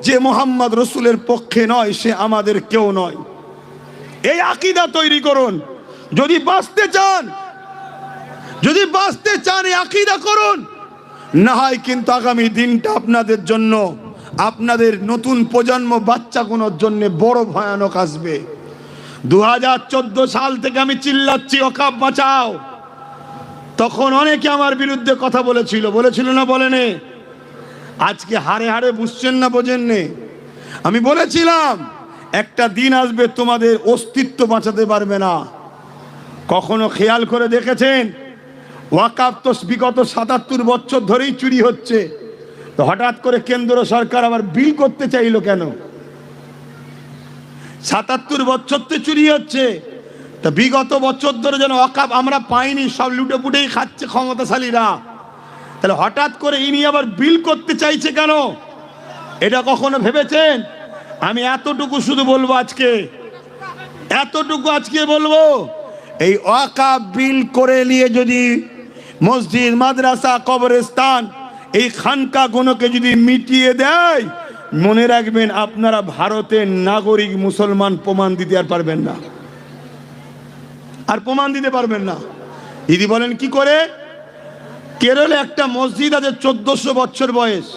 যে মোহাম্মদ রসুলের পক্ষে নয় সে আমাদের কেউ নয়। এই আকীদা তৈরি করুন। যদি বাঁচতে চান এই আকীদা করুন, না হয় কিন্তু আগামী দিনটা আপনাদের জন্য, আপনাদের নতুন প্রজন্ম বাচ্চাগুলোর জন্য বড় ভয়ানক আসবে। 2014 সাল থেকে আমি চিল্লাচ্ছি ওয়াকফ বাঁচাও। তখন অনেকে আমার বিরুদ্ধে কথা বলেছিল না বলেনি? আজকে হারে হারে বুঝছেন না, বোঝেননি? আমি বলেছিলাম একটা দিন আসবে তোমাদের অস্তিত্ব বাঁচাতে পারবে না। কখনো খেয়াল করে দেখেছেন? ওয়াকফ তো বিগত 77 বছর ধরেই চুরি হচ্ছে, তো হঠাৎ করে কেন্দ্র সরকার আবার বিল করতে চাইলো কেন? 77 বছর তো চুরি হচ্ছে, তা বিগত বছর ধরে যেন ওয়াকফ আমরা পাইনি, সব লুটে পুটেই খাচ্ছে ক্ষমতাশালীরা। তাহলে হঠাৎ করে ইনি আবার বিল করতে চাইছে কেন? এটা কখনো ভেবেছেন? আমি এতটুকু শুধু বলবো আজকে, বলবো এই ওয়াকফ বিল করে নিয়ে যদি মসজিদ, মাদ্রাসা, কবরস্থান, এই খানকাগুলোকে যদি মিটিয়ে দেয়, মনে রাখবেন আপনারা ভারতের নাগরিক মুসলমান প্রমাণ দিতে আর পারবেন না, দিদি বলেন কি করে? কেরলে একটা মসজিদ আছে 1400 বছর বয়স,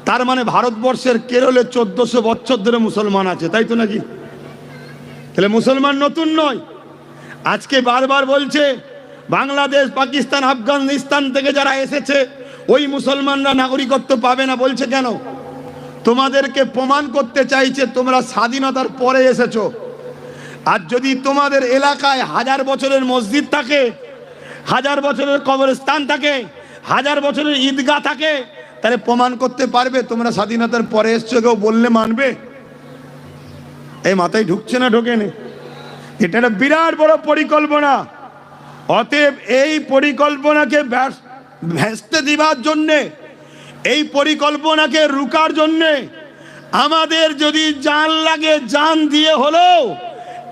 তার মানে ভারতবর্ষের কেরলে 1400 বছর ধরে মুসলমান আছে, তাই তো নাকি? তাহলে মুসলমান নতুন নয়। আজকে বারবার বলছে বাংলাদেশ, পাকিস্তান, আফগানিস্তান থেকে যারা এসেছে ওই মুসলমানরা নাগরিকত্ব পাবে না। বলছে কেন? তোমাদেরকে প্রমাণ করতে চাইছে তোমরা স্বাধীনতার পরে এসেছো। আর যদি তোমাদের এলাকায় 1000 বছরের মসজিদ থাকে, 1000 বছরের কবরস্থান থাকে, 1000 বছরের ঈদগাহ থাকে, তাহলে প্রমাণ করতে পারবে তোমরা স্বাধীনতার পরে এসছো? কেউ বললে মানবে? এই মাথায় ঢুকছে না, ঢোকেনি? এটা একটা বিরাট বড় পরিকল্পনা। অতএব এই পরিকল্পনাকে ভেস্তে দিবার জন্যে, এই পরিকল্পনাকে রুকার জন্যে আমাদের যদি জান লাগে, জান দিয়ে হলেও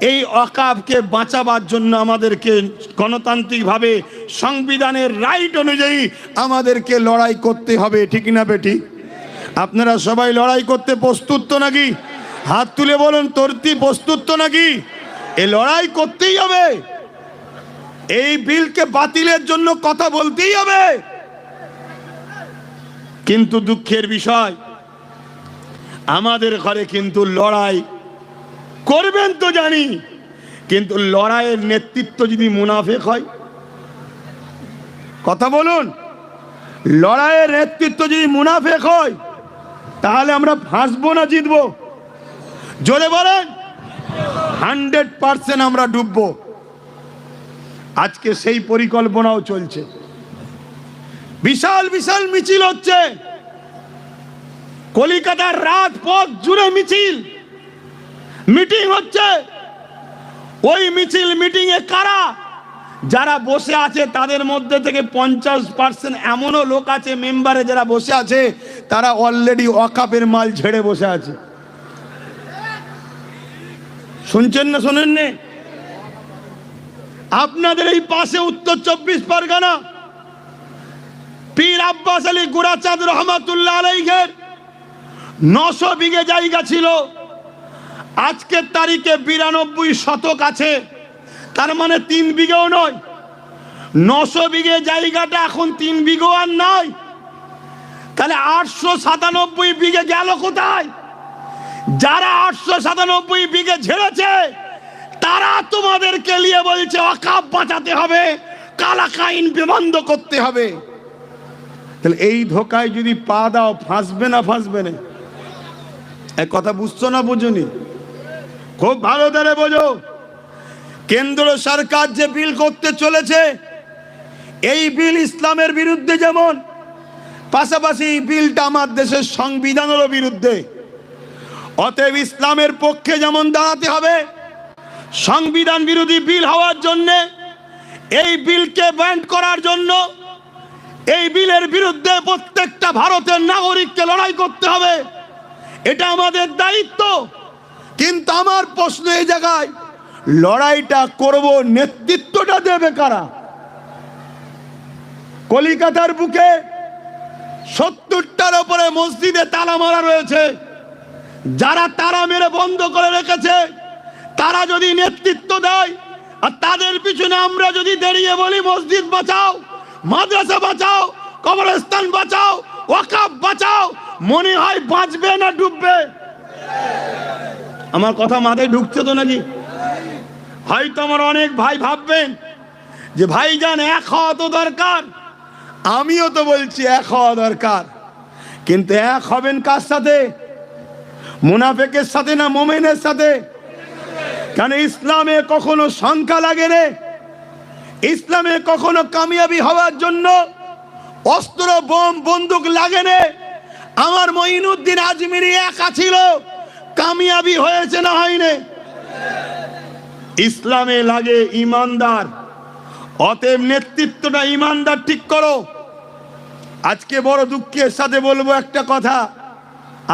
এই ওয়াকফকে বাঁচাবার জন্য আমাদেরকে গণতান্ত্রিকভাবে সংবিধানের রাইট অনুযায়ী আমাদেরকে লড়াই করতে হবে। ঠিক না বেটি? আপনারা সবাই লড়াই করতে প্রস্তুত তো নাকি? হাত তুলে বলুন, তরতি প্রস্তুত তো নাকি? এই লড়াই করতেই হবে, এই বিলকে বাতিলের জন্য কথা বলতেই হবে। কিন্তু দুঃখের বিষয়, আমাদের ঘরে কিন্তু লড়াই করবেন তো জানি, কিন্তু লড়াইয়ের নেতৃত্ব যদি মুনাফেক হয়, কথা বলুন, লড়াইয়ের নেতৃত্ব যদি মুনাফেক হয়, তাহলে আমরা ফাঁসবো না জিতবো? জোরে বলেন। 100% আমরা ডুববো। আজকে সেই পরিকল্পনাও চলছে, বিশাল বিশাল মিছিল হচ্ছে, কলিকাতার রাজপথ জুড়ে মিছিল, মিটিং হচ্ছে। ওই মিছিল মিটিংয়ে কারা? যারা বসে আছে তাদের মধ্যে থেকে 50% এমনও লোক আছে, মেম্বারে যারা বসে আছে তারা অলরেডি ওয়াকফের মাল ঝেড়ে বসে আছে। শুনছেন না শোনেননি? আপনাদের এই পাশে উত্তর 24 পরগনা পীর আব্বাস আলী গুরাচাঁদ রহমাতুল্লাহ আলাইহির 900 বিঘে জায়গা ছিল, আজকের তারিখে 92 শতক আছে, তার মানে 3 বিঘেও নয়। 900 বিঘে জায়গাটা এখন 3 বিঘেও আর নয়, তাহলে 897 বিঘে গেল কোথায়? যারা 897 বিঘে ঝেড়েছে তারা তোমাদেরকে নিয়ে বলছে ওয়াকফ বাঁচাতে হবে, কালাকাইন বন্ধ করতে হবে। তাহলে এই ধোকায় যদি পা দাও, ফাঁসবে না ফাঁসবে না? এক কথা বুঝছো না বুঝুনি? খুব ভালো করে বোঝো। কেন্দ্র সরকার যে বিল করতে চলেছে, এই বিল ইসলামের বিরুদ্ধে, যেমন পাশাপাশি বিলটা আমার দেশের সংবিধানেরও বিরুদ্ধে। অতএব ইসলামের পক্ষে যেমন দাঁড়াতে হবে, সংবিধান বিরোধী বিল হওয়ার জন্য, এই বিলকে ব্যান করার জন্য, এই বিলের বিরুদ্ধে প্রত্যেকটা ভারতের নাগরিককে লড়াই করতে হবে। এটা আমাদের দায়িত্ব। কিন্তু আমার প্রশ্ন এই জায়গায়, লড়াইটা করব, নেতৃত্বটা দেবে কারা? কলিকাতার বুকে 70টার উপরে মসজিদে তালা মারা রয়েছে। যারা তালা মেরে বন্ধ করে রেখেছে তারা যদি নেতৃত্ব দেয়, আর তাদের পিছনে আমরা যদি দাঁড়িয়ে বলি মসজিদ বাঁচাও, মাদ্রাসা বাঁচাও, কবরস্থান বাঁচাও, ওয়াকফ বাঁচাও, মনে হয় বাঁচবে না ডুববে? আমার কথা মাথায় ঢুকছে তো নাকি? হয়তো আমার অনেক ভাই ভাববেন যে ভাইজান এক হওয়া তো দরকার, আমিও তো বলছি এক হওয়া দরকার, কিন্তু এক হবেন কার সাথে? মুনাফিকের সাথে না মুমিনের সাথে? কেন ইসলামে কখনো সংখ্যা লাগে না, ইসলামে কখনো কামিয়াবি হওয়ার জন্য অস্ত্র বোম বন্দুক লাগে না। আমার মঈনুদ্দিন আজমিরি একা ছিল, কামিয়াবি হয়েছে না হয়নি? ইসলামে লাগে ইমানদার। অতএব নেতৃত্বটা ইমানদার ঠিক করো। আজকে বড় দুঃখের সাথে বলবো একটা কথা,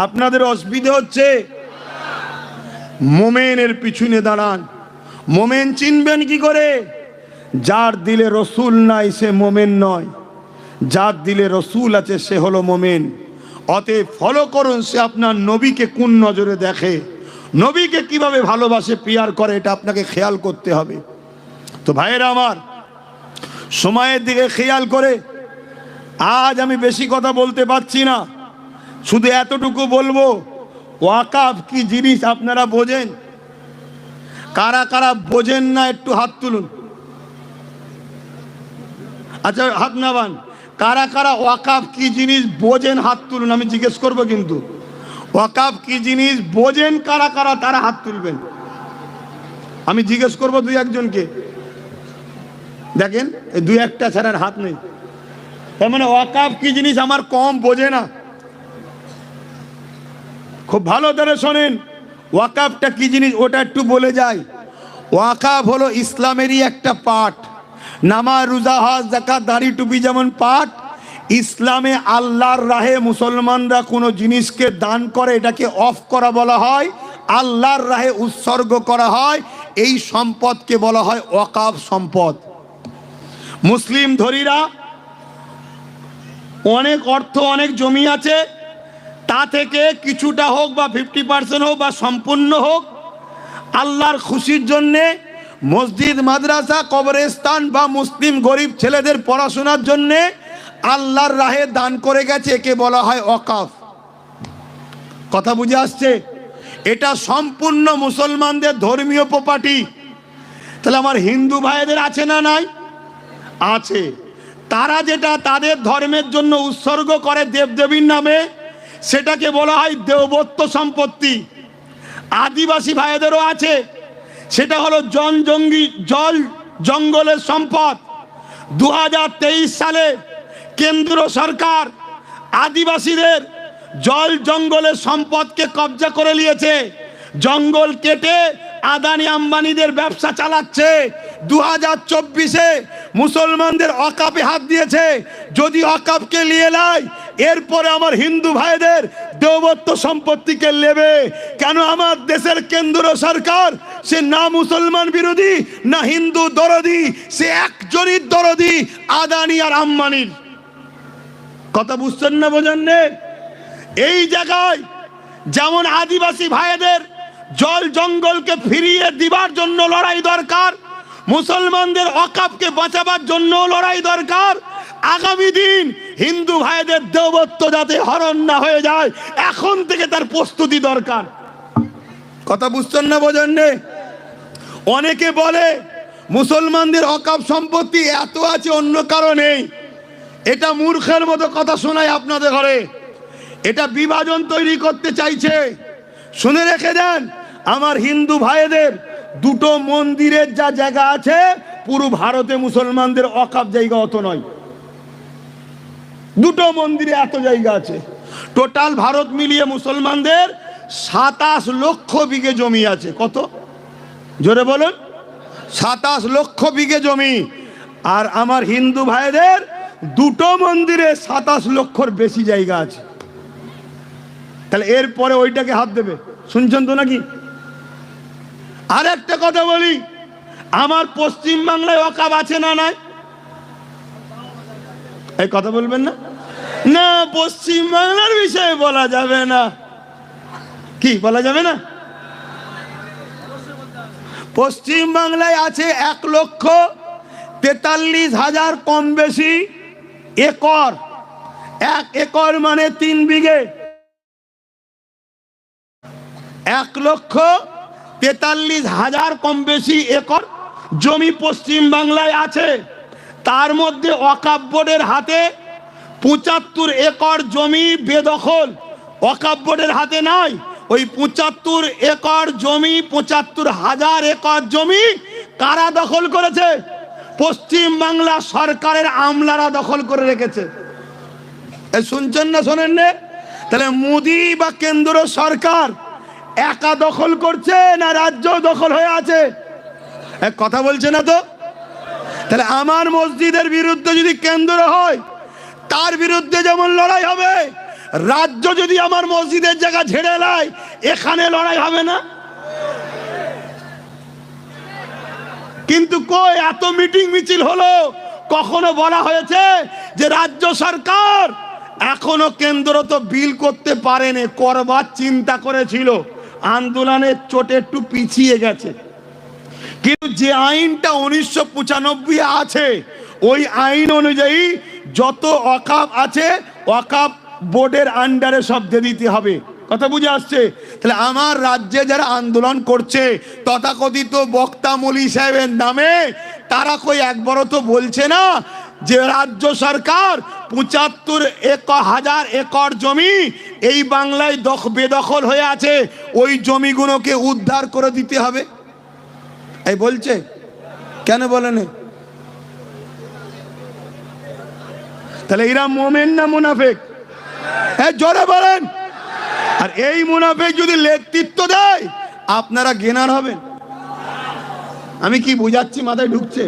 আপনাদের অসুবিধা হচ্ছে। মোমেনের পিছনে দাঁড়ান। মোমেন চিনবেন কি করে? যার দিলে রসুল নাই সে মোমেন নয়, যার দিলে রসুল আছে সে হলো মোমেন। অতএব ফলো করুন সে আপনার নবীকে কোন নজরে দেখে, নবীকে কিভাবে ভালোবাসে, পিয়ার করে, এটা আপনাকে খেয়াল করতে হবে। তো ভাইয়েরা আমার, সময়ের দিকে খেয়াল করে আজ আমি বেশি কথা বলতে পারছি না, শুধু এতটুকু বলবো, ওয়াকফ কি জিনিস আপনারা বোঝেন? কারা কারা বোঝেন না একটু হাত তুলুন। আচ্ছা হাত নামান। কারা কারা ওয়াকফ কি জিনিস বোঝেন হাত তুলুন, আমি জিজ্ঞেস করবো কিন্তু। ওয়াকফ কি জিনিস বোঝেন কারা কারা, তারা হাত তুলবেন। আমি জিজ্ঞেস করবো দুই একজনকে, দেখেন এই দুই একটা ছাড়ার হাত নেই। তার মানে ওয়াকফ কি জিনিস আমার কম বোঝে না। খুব ভালো করে শোনেন, ওয়াকফটা কি জিনিস ওটা একটু বলে যায়। ওয়াকফ হলো ইসলামেরই একটা পার্ট। নামাজ, রোজা, হজ, যাকাত, দাড়ি, টুপি যেমন পার্ট, ইসলামে আল্লাহর রাহে মুসলমানরা কোনো জিনিসকে দান করে, এটাকে অফ করা বলা হয়, আল্লাহর রাহে উৎসর্গ করা হয়, এই সম্পদকে বলা হয় ওয়াকফ সম্পদ। মুসলিম ধরীরা অনেক অর্থ, অনেক জমি আছে, তা থেকে কিছুটা হোক বা 50% হোক বা সম্পূর্ণ হোক, আল্লাহর খুশির জন্যে মসজিদ, মাদ্রাসা, কবরস্থান বা মুসলিম গরিব ছেলেদের পড়াশোনার জন্যে আল্লাহর রাহে দান করে গেছে, একে বলা হয় ওয়াকফ। কথা বুঝে আসছে? এটা সম্পূর্ণ মুসলমানদের ধর্মীয় প্রপার্টি। তাহলে আমার হিন্দু ভাইদের আছে না নাই? আছে। তারা যেটা তাদের ধর্মের জন্য উৎসর্গ করে দেবদেবীর নামে, সেটাকে বলা হয় দেবত্ব সম্পত্তি। আদিবাসী ভাইদেরও আছে, সেটা হলো জল জঙ্গলের সম্পদ। 2023 সালে কেন্দ্র সরকার আদিবাসীদের জল জঙ্গলের সম্পদকে কবজা করে নিয়েছে। জঙ্গল কেটে আদানি আম্বানিদের ব্যবসা চালাচ্ছে। 2024-এ মুসলমানদের ওয়াকফে হাত দিয়েছে। যদি ওয়াকফকে নিয়ে নেয়, এরপরে আমার হিন্দু ভাইদের দেবত্ব সম্পত্তিকে নেবে। কেন? আমার দেশের কেন্দ্র সরকার সে না মুসলমান বিরোধী না হিন্দু দরদি, সে একজনই দরদি, আদানি আর আম্বানির। কথা বুঝছেন না, বোঝেন না? এই জায়গায় যেমন আদিবাসী ভাইদের জল জঙ্গলকে ফিরিয়ে দিবার জন্য লড়াই দরকার, মুসলমানদের ওয়াকফকে বাঁচাবার জন্য লড়াই দরকার। আগামী দিন হিন্দু ভাইদের দেবত্ব যাতে হরণ না হয়ে যায়, এখন থেকে তার প্রস্তুতি দরকার। কথা বুঝছেন না, বোঝেন না? অনেকে বলে মুসলমানদের ওয়াকফ সম্পত্তি এত আছে, অন্য কারণে। এটা মূর্খের মতো কথা শোনায় আপনাদের ঘরে। এটা বিভাজন তৈরি করতে চাইছে। শুনে রেখে দেন, আমার হিন্দু ভাইদের দুটো মন্দিরের যা জায়গা আছে, পুরো ভারতে মুসলমানদের ওয়াকফ জায়গা অত নয়। দুটো মন্দিরে এত জায়গা আছে। টোটাল ভারত মিলিয়ে মুসলমানদের 27 লক্ষ বিঘে জমি আছে। কত? জোরে বলুন। 27 লক্ষ বিঘে জমি। আর আমার হিন্দু ভাইদের দুটো মন্দিরে 27 লক্ষর বেশি জায়গা আছে। তাহলে এরপরে ওইটাকে হাত দেবে, শুনছেন তো নাকি? আর একটা কথা বলি, আমার পশ্চিম বাংলায় ওয়াকফ আছে না নাই? এই কথা বলবেন না? না, পশ্চিম বাংলার বিষয়ে বলা যাবে না। কি বলা যাবে না? পশ্চিম বাংলায় আছে 1,43,000 কম বেশি একর। 1 একর মানে 3 বিঘে। 1,43,000 কম বেশি একর জমি পশ্চিম বাংলায় আছে। তার মধ্যে ওয়াকফ বোর্ডের হাতে 75 একর জমি বেদখল। ওয়াকফ বোর্ডের হাতে নাই। ওই 75 একর জমি, 75,000 একর জমি কারা দখল করেছে? পশ্চিম বাংলা সরকারের আমলারা দখল করে রেখেছে। শুনছেন না শোনেন না? তাহলে মোদি বা কেন্দ্র সরকার একা দখল করছে না রাজ্য দখল হয়ে আছে? এক কথা বলছে না তো? তাহলে আমার মসজিদের বিরুদ্ধে যদি কেন্দ্র হয়, তার বিরুদ্ধে যেমন লড়াই হবে, রাজ্য যদি আমার মসজিদের জায়গা ঝেড়ে নেয়, এখানে লড়াই হবে না? কিন্তু কই এত মিটিং মিছিল হলো, কখনো বলা হয়েছে যে রাজ্য সরকার এখনো কেন্দ্র তো বিল করতে পারেনি, করবার চিন্তা করেছিল, আন্দোলনের চোটে একটু পিছিয়ে গেছে। কিন্তু যে আইনটা 1995 আছে, ওই আইন অনুযায়ী যত ওয়াকফ আছে ওয়াকফ বোর্ডের আন্ডারে সব দিয়ে দিতে হবে। কথা বুঝে আসছে? তাহলে আমার রাজ্যে যারা আন্দোলন করছে তথাকথিত বক্তা মৌলী সাহেবের নামে, তারা কই একবারও তো বলছে না যে রাজ্য সরকার 75,000 একর জমি এই বাংলায় বেদখল হয়ে আছে, ওই জমিগুলোকে উদ্ধার করে দিতে হবে? এই বলছে কেন বলেন? তাহলে এরা মোমেন না মুনাফিক? হ্যাঁ, জোরে বলেন। আর এই মুনাফিক যদি নেতৃত্ব দেয়, আপনারা গেনার হবেন। আমি কি বুঝাচ্ছি? মাথায় ঢুকছে?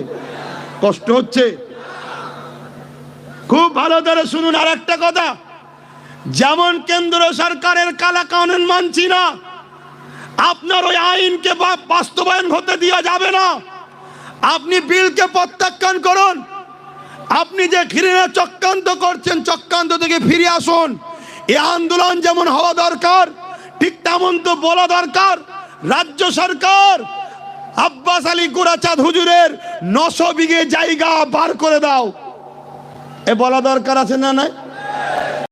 কষ্ট হচ্ছে? খুব ভালো করে শুনুন। আর একটা কথা, যেমন কেন্দ্র সরকারের কালা কানুন মানছি না, আপনার ওই আইনকে বাস্তবায়ন হতে দেওয়া যাবে না। আপনি বিলকে প্রত্যাখ্যান করুন। আপনি যে ঘৃণা চক্রান্ত করছেন, চক্রান্ত থেকে ফিরে আসুন। এই আন্দোলন যেমন হওয়া দরকার, ঠিক তেমন তো বলা দরকার রাজ্য সরকার আব্বাস আলী গোরাচাঁদ হুজুরের 900 বিঘে জায়গা বার করে দাও। এ বলা দরকার আছে না নাই?